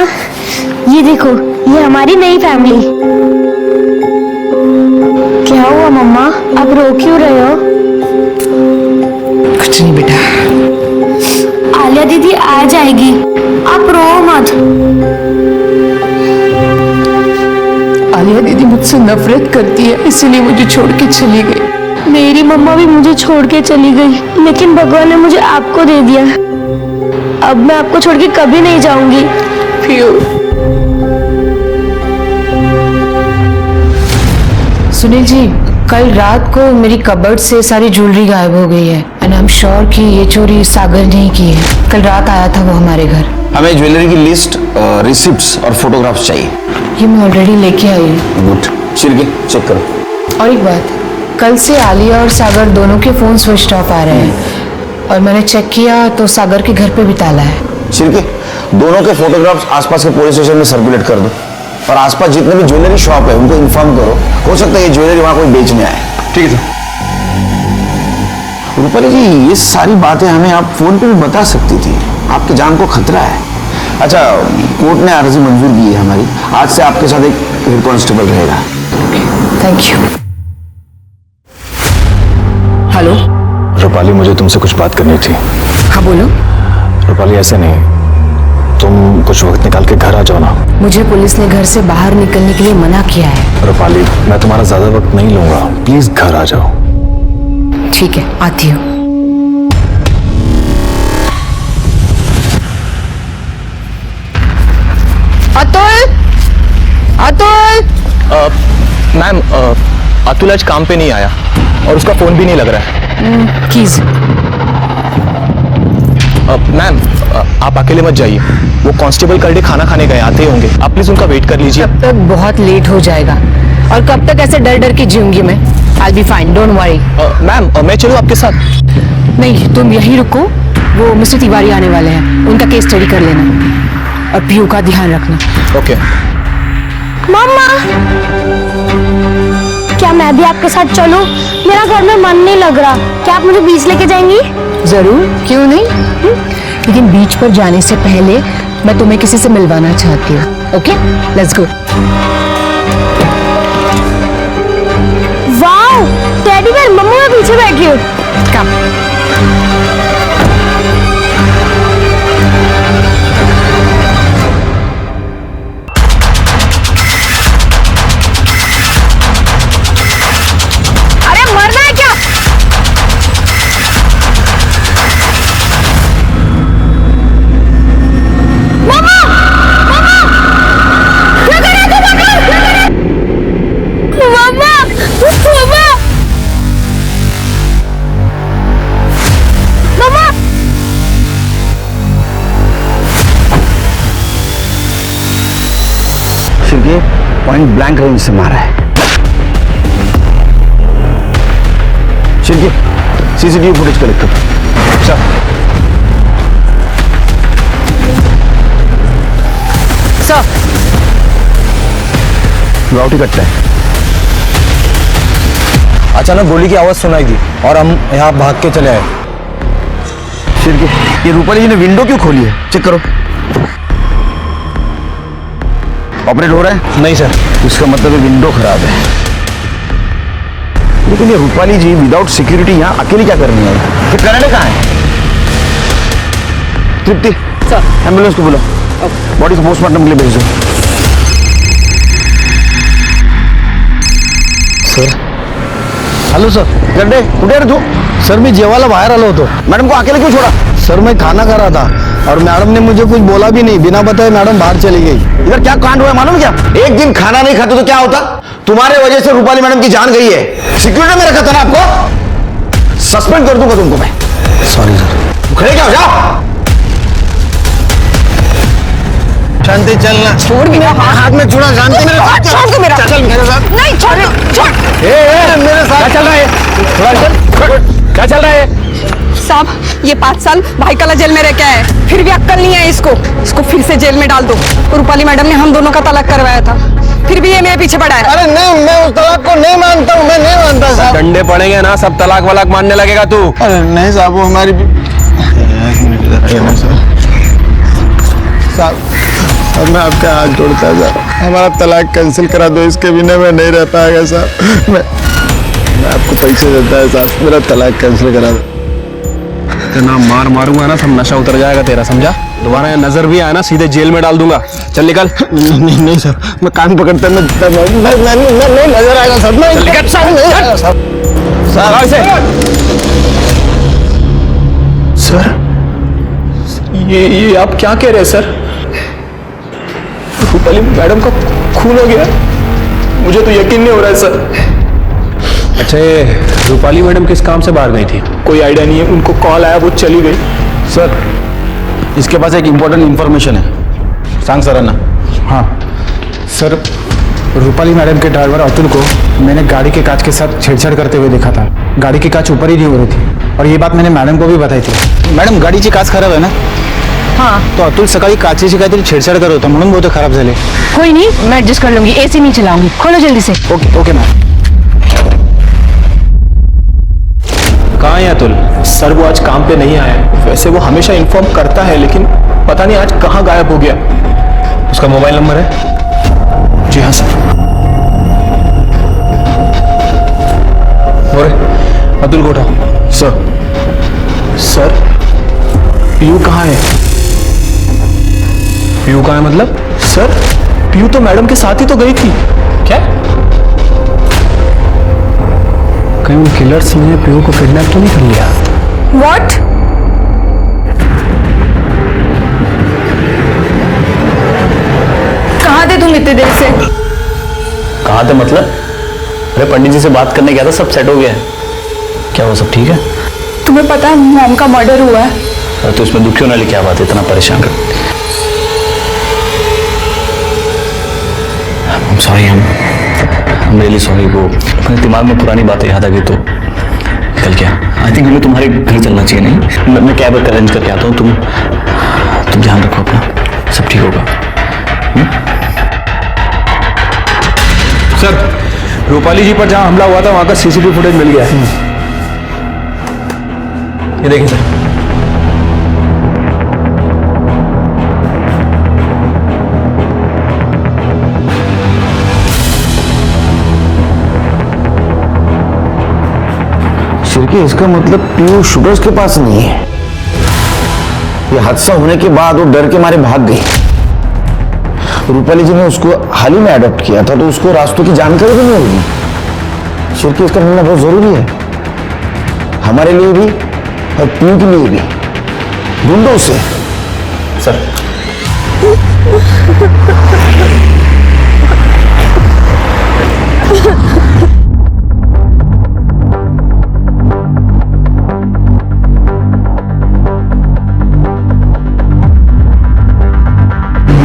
ये देखो, ये हमारी नई फैमिली। क्या हुआ मम्मा, आप रो क्यों रहे हो? कुछ नहीं बेटा। आलिया दीदी आ जाएगी, आप रो मत। आलिया दीदी मुझसे नफरत करती है, इसीलिए मुझे छोड़ के चली गई। मेरी मम्मा भी मुझे छोड़ के चली गई, लेकिन भगवान ने मुझे आपको दे दिया। अब मैं आपको छोड़ के कभी नहीं जाऊंगी। सुनील जी, कल रात को मेरी कबर्ड से सारी ज्वेलरी गायब हो गई है, एंड आई एम श्योर कि ये चोरी सागर ने ही की है। कल रात आया था वो हमारे घर। हमें ज्वेलरी की लिस्ट, रिसिप्ट्स और फोटोग्राफ्स चाहिए। ये मैं ऑलरेडी लेके आई हूँ। गुड। शिरके चेक करो। और एक बात, कल से आलिया और सागर दोनों के फोन स्विच ऑफ आ रहे हैं, और मैंने चेक किया तो सागर के घर पे भी ताला है। शिरके, दोनों के फोटोग्राफ्स आसपास के पुलिस स्टेशन में सर्कुलेट कर दो, और आसपास जितने भी ज्वेलरी शॉप है उनको इन्फॉर्म करो। हो सकता है ये ज्वेलरी वहां कोई बेचने आए। ठीक है सर। रूपाली जी, ये सारी बातें हमें आप फोन पे भी बता सकती थी, आपकी जान को खतरा है। अच्छा, कोर्ट ने अर्जी मंजूर की है हमारी, आज से आपके साथ एक हेड कांस्टेबल रहेगा। Thank you. हेलो रूपाली, मुझे तुमसे कुछ बात करनी थी। हाँ बोलो। रूपाली, ऐसे नहीं, तुम कुछ वक्त निकाल के घर आ जाओ ना। मुझे पुलिस ने घर से बाहर निकलने के लिए मना किया है। रूपाली, मैं तुम्हारा ज्यादा वक्त नहीं लूंगा, प्लीज घर आ जाओ। ठीक है, आती हूँ। अतुल, अतुल। मैम, अतुल आज काम पे नहीं आया और उसका फोन भी नहीं लग रहा है। कीज। मैम, आप अकेले मत जाइए, वो कांस्टेबल करडे खाना खाने गए, आते ही होंगे। आप प्लीज उनका वेट कर लीजिए। अब तक बहुत लेट हो जाएगा, और कब तक ऐसे डर डर के जीऊंगी मैं? I'll be fine, don't worry। Ma'am, मैं चलूं आपके साथ? नहीं, तुम यहीं रुको, वो मिस्टर तिवारी आने वाले हैं, उनका केस स्टडी कर लेना, और पीयू का ध्यान रखना। ओके। मम्मा, क्या मैं भी आपके साथ चलूं? मेरा घर में मन नहीं लग रहा, क्या आप मुझे बीच लेके जाएंगी? जरूर, क्यों नहीं। लेकिन बीच पर जाने से पहले मैं तुम्हें किसी से मिलवाना चाहती हूँ। Okay, let's go. Wow, teddy bear मम्मा मैं पीछे बैठी हूँ। कम। अरे मरना है क्या? मम्मा, मम्मा, क्या कर रहे थे मम्मा? मम्मा, मम्मा, शिवजी पॉइंट ब्लैंक रेंज से मारा है। शिवजी सीसीटीवी फुटेज कलेक्ट करो। सर राउटी कटता है। अचानक गोली की आवाज सुनाई दी और हम यहाँ भाग के चले आए। शिवजी ये रूपाली जी ने विंडो क्यों खोली है? चेक करो। ऑपरेट हो रहा है? नहीं सर। इसका मतलब है विंडो खराब है। लेकिन ये रूपाली जी विदाउट सिक्योरिटी यहाँ अकेली क्या करनी है? ये कनाडा कहाँ है? तृप्ति सर एम्बुलेंस को बुलाओ, बॉडी को पोस्टमार्टम के लिए भेज दो। सर हॅलो सर गड्डे कुठे रे तू? सर मी जेवायला बाहेर आलो होतो। मैडम को अकेले क्यों छोड़ा? सर मैं खाना खा रहा था और मैडम ने मुझे कुछ बोला भी नहीं, बिना बताए मैडम बाहर चली गई। इधर क्या कांड हुआ मालूम क्या? एक दिन खाना नहीं खाते तो क्या होता? तुम्हारे वजह से रूपाली मैडम की जान गई है। सिक्योरिटी में रखा था ना आपको? सस्पेंड कर दूंगा तुमको मैं। Sorry sir. खड़े क्या हो जाओ। शांति चलना। छोड़ मेरा हाथ में छुड़ा। शांति मेरे साथ छोड़ दो मेरा। चल मेरे साथ। नहीं छोड़, छोड़। मेरे साथ क्या चल रहा है? थोड़ा चल। क्या चल रहा है? साहब ये 5 साल भाईकला जेल में रह के आया है, फिर भी अक्कल नहीं है इसको फिर से जेल में डाल दो। रूपाली मैडम ने हम दोनों का तलाक करवाया था, फिर भी ये मेरे पीछे पड़ा है। अरे नहीं, मैं उस तलाक को नहीं मानता हूँ। मैं नहीं मानता साहब। डंडे पड़ेंगे ना, सब तलाक वलाक मानने लगेगा तू। अरे नहीं साहब, वो हमारी साहब अब मैं आपका हाथ जोड़ता है साहब, हमारा तलाक कैंसिल करा दो। इसके बिना मैं नहीं रह पाएगा साहब। मैं आपको पैसे देता है साहब, मेरा तलाक कैंसिल करा दो। इतना मार मारूंगा ना, सब नशा उतर जाएगा तेरा, समझा? दोबारा यहाँ नजर भी आया ना, सीधे जेल में डाल दूंगा। चल निकल। नहीं नहीं सर, मैं कान पकड़ता मैं नहीं नजर आएगा सर। मैं निकल सर ये आप क्या कह रहे हैं सर? रूपाली मैडम का खून हो गया? मुझे तो यकीन नहीं हो रहा है सर। अच्छा ये रूपाली मैडम किस काम से बाहर गई थी? कोई आइडिया नहीं है, उनको कॉल आया वो चली गई। सर इसके पास एक इंपॉर्टेंट इंफॉर्मेशन है। सांग सरांना। हाँ सर, रूपाली मैडम के ड्राइवर अतुल को मैंने गाड़ी के कांच के साथ छेड़छाड़ करते हुए देखा था। गाड़ी की कांच ऊपर ही नहीं हो रही थी और ये बात मैंने मॅडम को भी बताई थी। मॅडम गाडीची काच खराब आहे ना? हाँ तो अतुल सकाळी काचेची काहीतरी छेडछाड करत होता म्हणून बहुतेक खराब झाले। कोई नहीं, मैं एडजस्ट कर लूंगी। एसी नहीं चलाऊंगी, खोलो जल्दी से। Okay okay ma'am. कहाँ है अतुल? सर वो आज काम पे नहीं आया। वैसे वो हमेशा इन्फॉर्म करता है, लेकिन पता नहीं आज कहाँ गायब हो गया। उसका मोबाइल नंबर है? जी हाँ सर। और अतुल को उठाओ। सर पीयू कहाँ है? पीयू कहाँ है मतलब? सर पीयू तो मैडम के साथ ही तो गई थी। क्या? कहीं उन किलर्स ने पीयू को किडनैप तो नहीं कर लिया? What? कहाँ थे तुम इतने देर से? कहाँ थे मतलब? अरे पंडित जी से बात करने गया था, सब सेट हो गया है। क्या वो सब ठीक है? तुम्हें पता है मॉम का मर्डर हुआ है? अरे तो इसमें दुखी होने वाली क्या बात है, इतना परेशान कर। सॉरी, हम रियली सॉरी। वो अपने दिमाग में पुरानी बातें याद आ गई तो निकल गया। आई थिंक हमें तुम्हारे घर चलना चाहिए। नहीं मैं कैब अरेंज करके आता हूँ। तुम ध्यान रखो अपना, सब ठीक होगा। सर रूपाली जी पर जहां हमला हुआ था वहां का सीसीटीवी फुटेज मिल गया है। ये देखिए सर। शिरकी, इसका मतलब पीयूष सूरज के पास नहीं है। ये हादसा होने के बाद वो डर के मारे भाग गई। रूपाली जी ने उसको हाल ही में अडॉप्ट किया था, तो उसको रास्तों की जानकारी भी नहीं होगी। शिरकी, इसका मिलना बहुत जरूरी है, हमारे लिए भी और पीयू के लिए भी। ढूंढो उसे। सर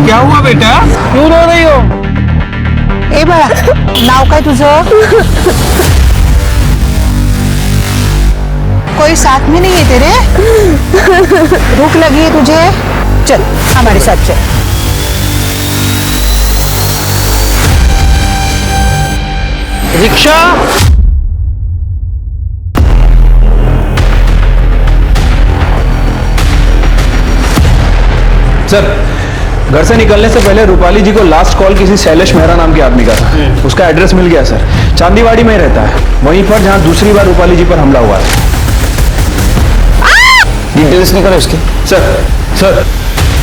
क्या हुआ बेटा, क्यों रो रही हो? ए बाळा, नाव काय तुझं? कोई साथ में नहीं है तेरे? भूख लगी है तुझे? चल हमारे साथ चल। रिक्शा। सर, घर से निकलने से पहले रूपाली जी को लास्ट कॉल किसी शैलेश मेहरा नाम के आदमी का था। उसका एड्रेस मिल गया सर, चांदीवाड़ी में ही रहता है, वहीं पर जहां दूसरी बार रूपाली जी पर हमला हुआ था। डिटेल्स निकले उसके? सर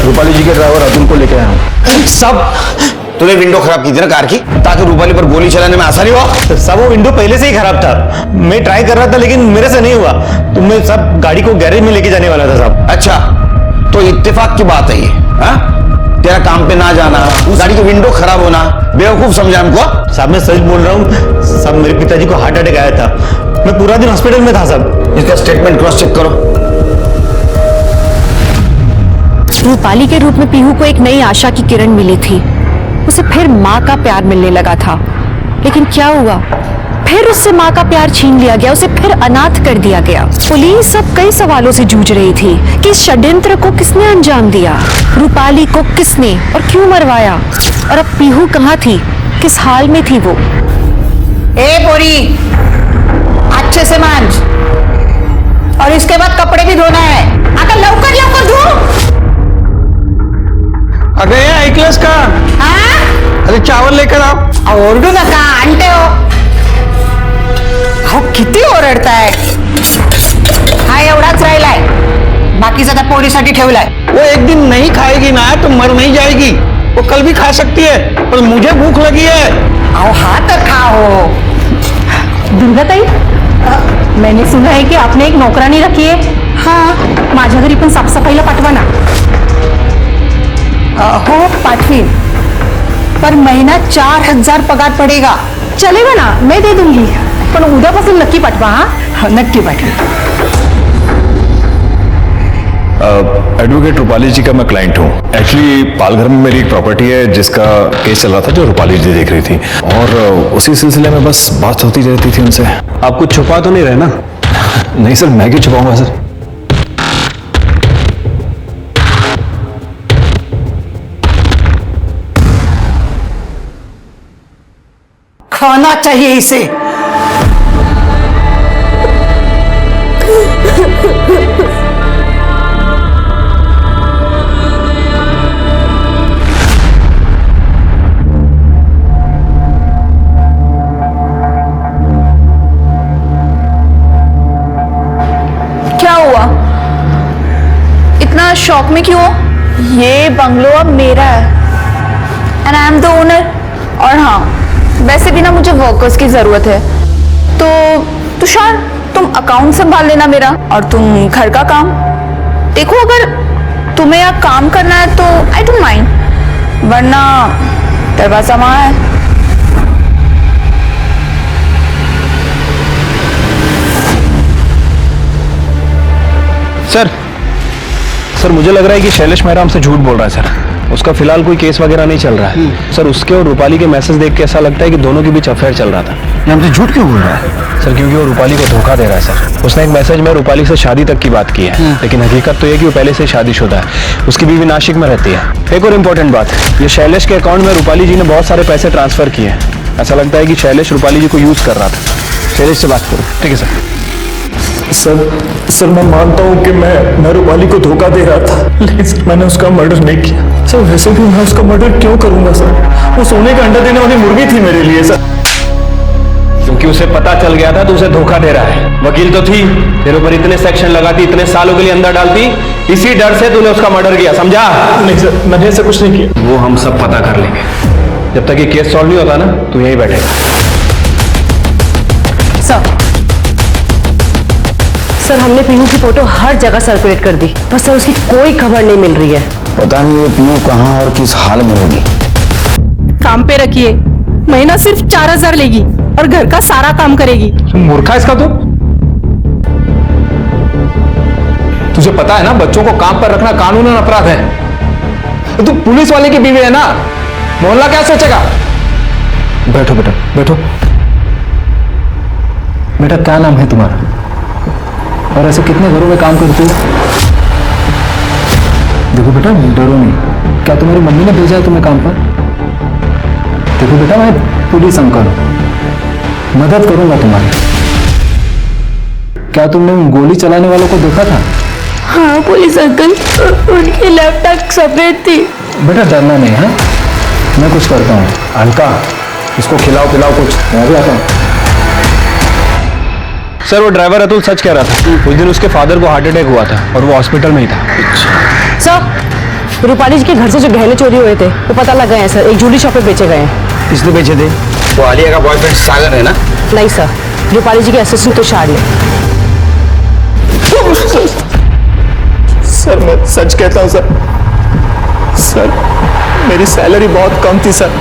रूपाली जी के ड्राइवर अतुल को लेके आया हूँ। सब तूने विंडो खराब की थी ना कार की, ताकि रूपाली पर गोली चलाने में आसानी हो? सब वो विंडो पहले से ही खराब था, मैं ट्राई कर रहा था लेकिन मेरे से नहीं हुआ, तो मैं सब गाड़ी को गैरेज में लेके जाने वाला था साहब। अच्छा, तो इत्तेफाक की बात है ये? तेरा काम पे ना जाना, गाड़ी की विंडो खराब होना, बेवकूफ समझा हमको? साहब मैं सच बोल रहा हूँ साहब, मेरे पिताजी को हार्ट अटैक आया था, मैं पूरा दिन हॉस्पिटल में था साहब। इसका स्टेटमेंट क्रॉस चेक करो। रूपाली के रूप में पीहू को एक नई आशा की किरण मिली थी, उसे फिर माँ का प्यार मिलने लगा था। लेकिन क्या हुआ, फिर उससे माँ का प्यार छीन लिया गया, उसे फिर अनाथ कर दिया गया। पुलिस अब कई सवालों से जूझ रही थी कि इस षड्यंत्र को किसने अंजाम दिया, रूपाली को किसने और क्यों मरवाया, और अब पीहू कहाँ थी, किस हाल में थी वो। ए बोरी, अच्छे से मांझ, और इसके बाद कपड़े भी धोना है। आता लवकर लवकर धो। अगं हे ऐकलंस का? अरे चावल लेकर आओ। ओरडू नका, आणते हो। अहो किती ओरडताय, हा एवढाच राहिलाय, बाकीचा त्या पोरीसाठी ठेवलाय। वो एक दिन नहीं खाएगी ना तो मर नहीं जाएगी, वो कल भी खा सकती है, पर मुझे भूख लगी है। अहो हा तर खाओ। दुर्गाताई, मैंने सुना है कि आपने एक नौकरानी रखी है। हाँ, माझ्या घरी पण साफसफाईला पाठवा ना। हो पाठवीन, पर महीना 4000 पगार पडेगा। चलेगा ना, मैं दे दूंगी, पण उद्यापासून नक्की पाठवा। हाँ नक्की पाठवा। एडवोकेट रूपाली जी का मैं क्लाइंट हूँ। एक्चुअली पालघर में मेरी एक प्रॉपर्टी है जिसका केस चल रहा था, जो रूपाली जी देख रही थी, और उसी सिलसिले में बस बात होती रहती थी उनसे। आप कुछ छुपा तो नहीं रहे ना? नहीं सर, मैं क्यों छुपाऊंगा सर। खाना चाहिए इसे। क्या हुआ, इतना शॉक में क्यों हो? ये बंगलो अब मेरा है and I am the owner. और हाँ, वैसे भी ना मुझे वर्कर्स की जरूरत है, तो तुषार तुम अकाउंट संभाल लेना मेरा, और तुम घर का काम देखो। अगर तुम्हें यहाँ काम करना है तो आई डोंट माइंड, वरना दरवाजा वहां है। सर मुझे लग रहा है कि शैलेश मेहरा हमसे झूठ बोल रहा है सर। उसका फिलहाल कोई केस वगैरह नहीं चल रहा है सर। उसके और रूपाली के मैसेज देख के ऐसा लगता है कि दोनों के बीच अफेयर चल रहा था। ये हमसे झूठ क्यों बोल रहा है सर? क्योंकि वो रूपाली को धोखा दे रहा है सर। उसने एक मैसेज में रूपाली से शादी तक की बात की है, लेकिन हकीकत तो ये कि वो पहले से शादीशुदा है। उसकी बीवी नासिक में रहती है। एक और इम्पोर्टेंट बात, ये शैलेश के अकाउंट में रूपाली जी ने बहुत सारे पैसे ट्रांसफर किए। ऐसा लगता है कि शैलेश रूपाली जी को यूज कर रहा था। शैलेश से बात करो। ठीक है सर। सर मैं मानता हूँ कि मैं रूपाली को धोखा दे रहा था, लेकिन सर मैंने उसका मर्डर नहीं किया सर। वैसे भी मैं उसका मर्डर क्यों करूंगा सर? वो सोने का अंडा देने वाली मुर्गी थी मेरे लिए सर। क्योंकि क्योंकि उसे पता चल गया था तो उसे धोखा दे रहा है। वकील तो थी, तेरे ऊपर इतने सेक्शन लगाती, इतने सालों के लिए अंदर डालती, इसी डर से तूने उसका मर्डर किया, समझा? नहीं सर, मैंने ऐसा कुछ नहीं किया। वो हम सब पता कर लेंगे। जब तक ये केस सॉल्व नहीं होता ना, तू यहीं बैठेगा। सर हमने पीहू की फोटो हर जगह सर्कुलेट कर दी, पर सर उसकी कोई खबर नहीं मिल रही है। पता नहीं ये पीयू कहाँ और किस हाल में होगी। काम पे रखिए, महीना सिर्फ 4000 लेगी और घर का सारा काम करेगी। मूर्खा इसका तुझे पता है ना, बच्चों को काम पर रखना कानूनन अपराध है। तू पुलिस वाले की बीवी है ना, मोहल्ला क्या सोचेगा? बैठो बेटा, बैठो। बेटा क्या नाम है तुम्हारा और ऐसे कितने घरों में काम करते हो? देखो बेटा, डरो नहीं। क्या तुम्हारी मम्मी ने भेजा है तुम्हें काम पर? देखो बेटा, मैं पुलिस अंकल हूं, मदद करूंगा तुम्हारी। क्या तुमने उन गोली चलाने वालों को देखा था? हाँ पुलिस अंकल, उनकी लैपटॉप सफेद थी। बेटा डरना नहीं है, मैं कुछ करता हूँ। अलका, इसको खिलाओ पिलाओ कुछ, मैं भी आता हूँ। सर वो ड्राइवर अतुल सच कह रहा था, उस दिन उसके फादर को हार्ट अटैक हुआ था और वो हॉस्पिटल में ही था। सर रूपाली जी के घर से जो गहने चोरी हुए थे वो पता लग गए हैं सर, एक ज्वेलरी शॉप पे बेचे गए हैं। किसने बेचे थे? वो आलिया का बॉयफ्रेंड सागर है ना? नहीं सर, रूपाली जी के असिस्टेंट तुषार ने। सर मैं सच कहता हूँ सर, मेरी सैलरी बहुत कम थी सर।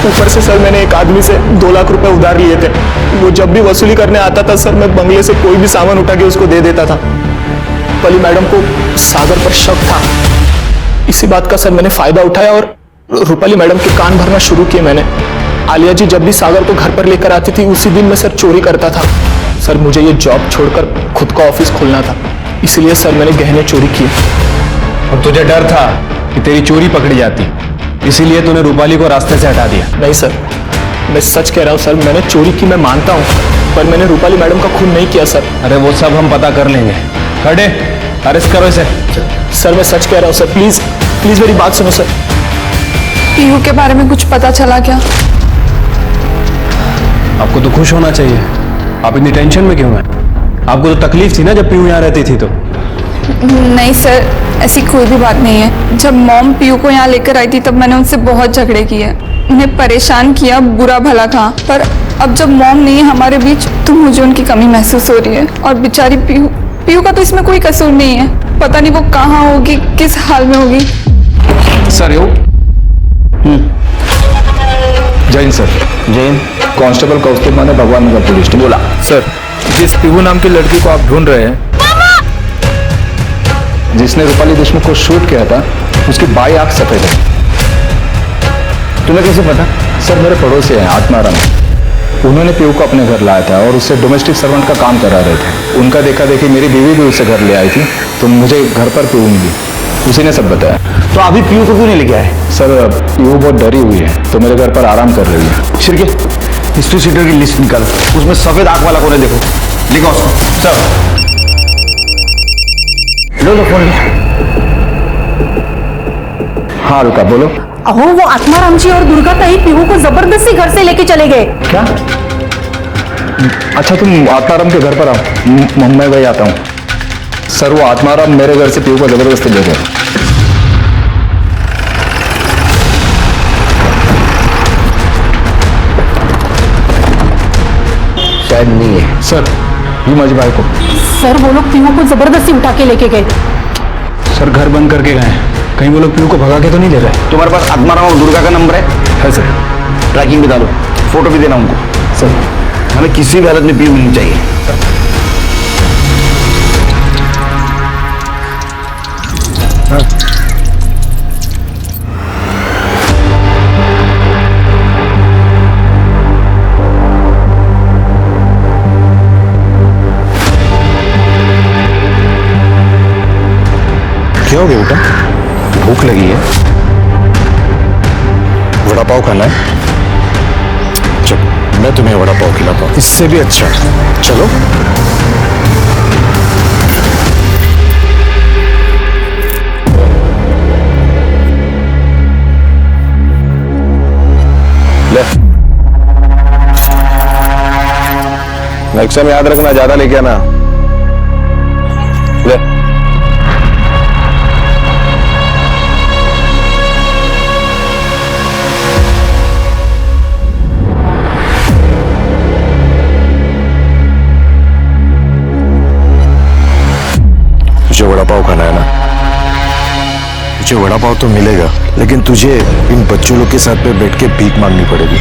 ऊपर से सर मैंने एक आदमी से 2 लाख रुपए उधार लिए थे। वो जब भी वसूली करने आता था सर, मैं बंगले से कोई भी सामान उठा के उसको दे देता था। पली मैडम को सागर पर शक था, इसी बात का सर मैंने फायदा उठाया और रूपाली मैडम के कान भरना शुरू किए मैंने। आलिया जी जब भी सागर को घर पर लेकर आती थी, उसी दिन मैं सर चोरी करता था। सर मुझे ये जॉब छोड़कर खुद का ऑफिस खोलना था, इसलिए सर मैंने गहने चोरी किए। और तुझे डर था कि तेरी चोरी पकड़ी जाती, इसीलिए तूने रूपाली को रास्ते से हटा दिया। नहीं सर, मैं सच कह रहा हूँ सर, मैंने चोरी की मैं मानता हूँ, पर मैंने रूपाली मैडम का खून नहीं किया सर। अरे वो सब हम पता कर लेंगे। खड़े, अरेस्ट करो इसे। सर मैं सच कह रहा हूँ सर, प्लीज प्लीज मेरी बात सुनो सर। पीहू के बारे में कुछ पता चला क्या? आपको तो खुश होना चाहिए, आप इतनी टेंशन में क्यों हैं? आपको तो तकलीफ थी ना जब पीहू यहाँ रहती थी तो। नहीं सर, ऐसी कोई भी बात नहीं है। जब मॉम पीहू को यहाँ लेकर आई थी तब मैंने उनसे बहुत झगड़े किए, उन्हें परेशान किया, बुरा भला कहा। पर अब जब मॉम नहीं है हमारे बीच तो मुझे उनकी कमी महसूस हो रही है। और बेचारी पीहू का तो इसमें कोई कसूर नहीं है, पता नहीं वो कहाँ होगी, किस हाल में होगी। सर यो जैन सर, जैन कांस्टेबल कौस्तुभ माने भगवान नगर पुलिस ने बोला। सर जिस पीहू नाम की लड़की को आप ढूंढ रहे हैं, जिसने रूपाली देशमुख को शूट किया था, उसकी बाई आंख सफेद है। तुम्हें कैसे पता? सर मेरे पड़ोसी हैं आत्माराम, उन्होंने पीहू को अपने घर लाया था और उससे डोमेस्टिक सर्वेंट का काम करा रहे थे। उनका देखा देखी मेरी बीवी भी उसे घर ले आई थी, तो मुझे घर पर पीहू मिली, उसी ने सब बताया। तो अभी पीहू को क्यों नहीं लेके आए? सर पीहू बहुत डरी हुई है तो मेरे घर पर आराम कर रही है। शिरके, हिस्ट्री सीटर की लिस्ट निकाल, उसमें सफेद आंख वाला कौन है देखो, लिखो उसको। सर लो फोन। हाँ रुका, बोलो। अहो वो आत्माराम जी और दुर्गा ताई पीहू को जबरदस्ती घर से लेके चले गए। क्या? अच्छा तुम आत्माराम के घर पर आओ, मैं वही आता हूँ। सर वो आत्माराम मेरे घर से पीहू को जबरदस्ती ले गए। शायद नहीं है सर, ये मज भाई को। सर वो लोग पीहू को जबरदस्ती उठा के लेके गए। सर घर बंद करके गए, कहीं वो लोग पीहू को भगा के तो नहीं ले रहे? तुम्हारे पास आत्माराम और दुर्गा का नंबर है सर? ट्रैकिंग भी डालो, फोटो भी देना उनको। सर हमें किसी भी हालत में पीहू मिलनी चाहिए। क्या हो गया बेटा? भूख लगी है? वड़ा पाव खाना है? चलो मैं तुम्हें वड़ा पाव खिलाता हूं, इससे भी अच्छा। चलो ले। नेक्स्ट टाइम याद रखना, ज्यादा लेके आना। ले। तुझे वड़ा पाव खाना है ना? तुझे वड़ा पाव तो मिलेगा, लेकिन तुझे इन बच्चों लोग के साथ पे बैठ के भीख मांगनी पड़ेगी।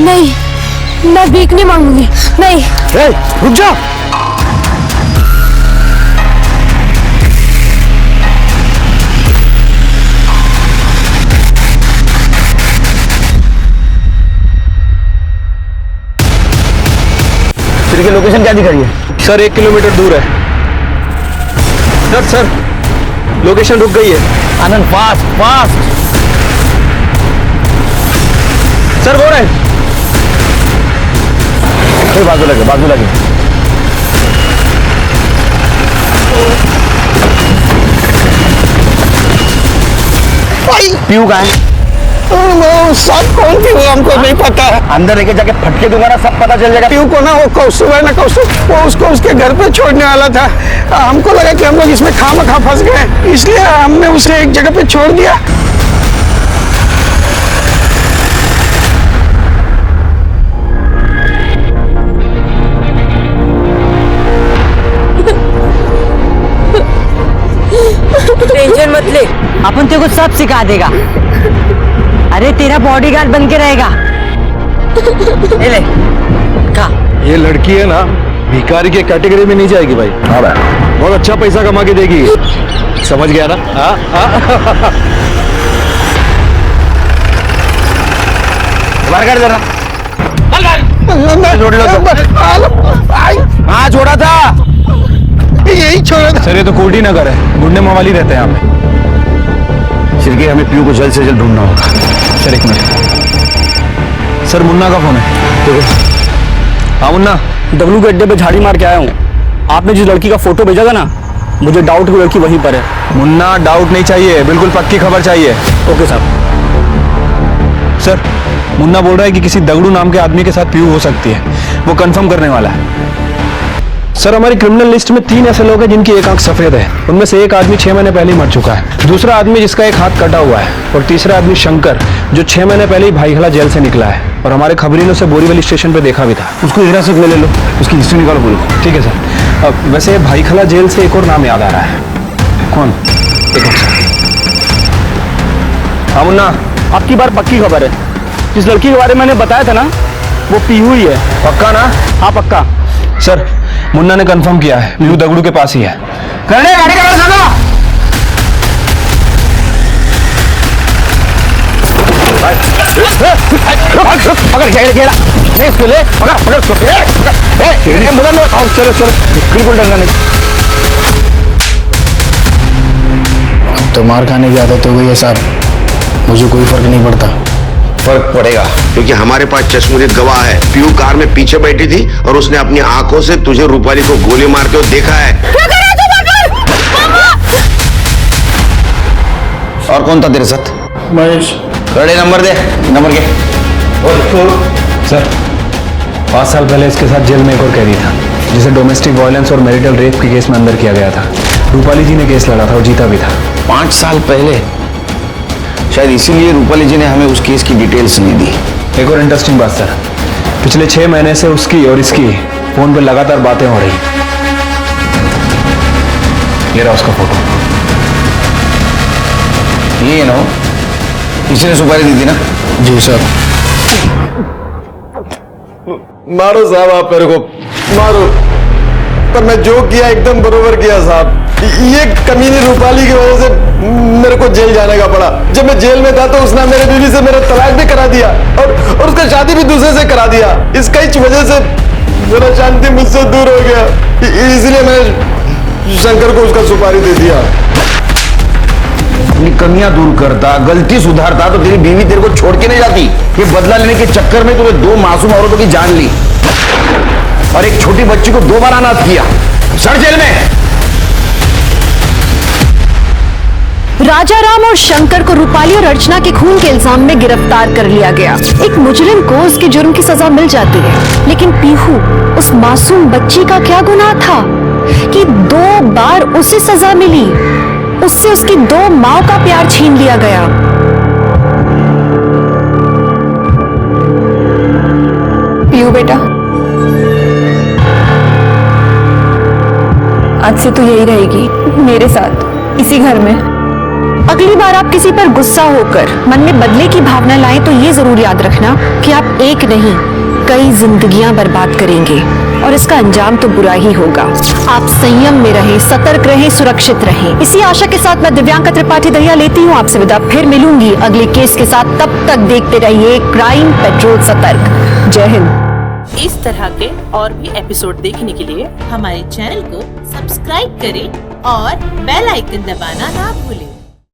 नहीं, मैं भीख नहीं मांगूंगी, नहीं। रुक जा। सिर की लोकेशन क्या दिख रही है? सर 1 किलोमीटर दूर है। सर लोकेशन रुक गई है। आनंद फास्ट फास्ट। सर वो रहे। बाजू लगे, बाजू लगे। पीयू कहाँ है? सब कौन पीयू हमको नहीं पता है। अंदर लेके जाके फटके दूंगा ना, सब पता चल जाएगा। पीयू को ना वो कौस्तुभ है ना, कौस्तुभ, वो उसको उसके घर पे छोड़ने वाला था। हमको लगा कि हम लोग इसमें खामखा फंस गए, इसलिए हमने उसे एक जगह पे छोड़ दिया। टेंशन मत ले, अपन तेरे को सब सिखा देगा। अरे तेरा बॉडीगार्ड बन के रहेगा। ले खा। ये लड़की है ना, भिखारी के कैटेगरी में नहीं जाएगी भाई। हाँ भाई, बहुत अच्छा पैसा कमा के देगी। समझ गया ना? बाहर कर जरा। हाँ छोड़ा था, यही छोड़ा था। सर ये तो कोटी नगर है, गुंडे मवाली रहते हैं यहाँ पे। सिरके, हमें पीयू को जल्द से जल्द ढूंढना होगा। Sir 1 minute. सर मुन्ना का फोन है। हाँ मुन्ना, डब्लू के अड्डे पे झाड़ी मार के आया हूँ। आपने जिस लड़की का फोटो भेजा था ना, मुझे डाउट की लड़की वहीं पर है। मुन्ना डाउट नहीं चाहिए, बिल्कुल पक्की खबर चाहिए। ओके साहब। सर मुन्ना बोल रहा है कि किसी दगड़ू नाम के आदमी के साथ पीयू हो सकती है, वो कंफर्म करने वाला है। सर हमारी क्रिमिनल लिस्ट में 3 ऐसे लोग हैं जिनकी एक आंख सफेद है। उनमें से एक आदमी 6 महीने पहले ही मर चुका है, दूसरा आदमी जिसका एक हाथ कटा हुआ है, और तीसरा आदमी शंकर जो 6 महीने पहले ही भाईखला जेल से निकला है, और हमारे खबरीनों से बोरीवली स्टेशन पे देखा भी था। उसको हिरासत में ले लो, उसकी हिस्ट्री निकालो पूरी। ठीक है सर। अब वैसे भाईखला जेल से एक और नाम याद आ रहा है। कौन? एक और सर। हाँ मुन्ना, आपकी बार पक्की खबर है। जिस लड़की के बारे में मैंने बताया था ना, वो पीयू ही है। पक्का ना? हाँ पक्का। सर मुन्ना ने कंफर्म किया है, पीयू दगड़ू के पास ही है। गाड़ी का साला। पकड़ घेरा इसको ले, पकड़ इसको। चलो चलो, बिल्कुल डरना नहीं। अब तो मार खाने की आदत हो गई है साहब, मुझे कोई फर्क नहीं पड़ता। फर्क पड़ेगा, क्योंकि हमारे पास चश्मदीद गवाह है। पीयू कार में पीछे बैठी थी और उसने अपनी आंखों से तुझे रूपाली को गोली मारते हुए देखा है। और कौन था तेरे साथ? महेश। गाड़ी नंबर दे, नंबर के। सर 5 साल पहले इसके साथ जेल में एक और कैदी था, जिसे डोमेस्टिक वायलेंस और मैरिटल रेप के केस में अंदर किया गया था। रूपाली जी ने केस लड़ा था और जीता भी था। 5 साल पहले? शायद इसीलिए रूपाली जी ने हमें उस केस की डिटेल्स नहीं दी। एक और इंटरेस्टिंग बात सर, पिछले 6 महीने से उसकी और इसकी फोन पर लगातार बातें हो रही। ये रहा उसका फोटो। ये ना, इसी ने सुपारी दी थी ना? जी सर। मारो साहब, आप मेरे को मारो, पर मैं जो किया एकदम बरोबर किया साहब। ये कमीनी रूपाली की वजह से मेरे को जेल जाने का पड़ा। जब मैं जेल में था तो उसने मेरे बीवी से मेरा तलाक भी करा दिया और उसका शादी भी दूसरे से करा दिया। इसका ही वजह से मेरा शांति मुझसे दूर हो गया, इसलिए मैंने शंकर को उसका सुपारी दे दिया। अपनी कमियां दूर करता, गलती सुधारता तो तेरी बीवी तेरे को छोड़ के नहीं जाती। ये बदला लेने के चक्कर में तूने 2 मासूम औरतों की जान ली और एक छोटी बच्ची को 2 बार अनाथ किया। सड़ जेल में। राजाराम और शंकर को रूपाली और अर्चना के खून के इल्जाम में गिरफ्तार कर लिया गया। एक मुजरिम को उसके जुर्म की सजा मिल जाती है, लेकिन पीहू उस मासूम बच्ची का क्या गुनाह था कि 2 बार उसे सजा मिली? उससे उसकी 2 माँ का प्यार छीन लिया गया। पीहू बेटा, आज से तू यही रहेगी मेरे साथ, इसी घर में। अगली बार आप किसी पर गुस्सा होकर मन में बदले की भावना लाएं तो ये जरूर याद रखना कि आप एक नहीं कई जिंदगियां बर्बाद करेंगे और इसका अंजाम तो बुरा ही होगा। आप संयम में रहें, सतर्क रहें, सुरक्षित रहें। इसी आशा के साथ मैं दिव्यांका त्रिपाठी दहिया लेती हूँ आपसे विदा। फिर मिलूंगी अगले केस के साथ। तब तक देखते रहिए क्राइम पेट्रोल सतर्क। जय हिंद। इस तरह के और भी एपिसोड देखने के लिए हमारे चैनल को सब्सक्राइब करें और बेल आइकन दबाना ना भूलें।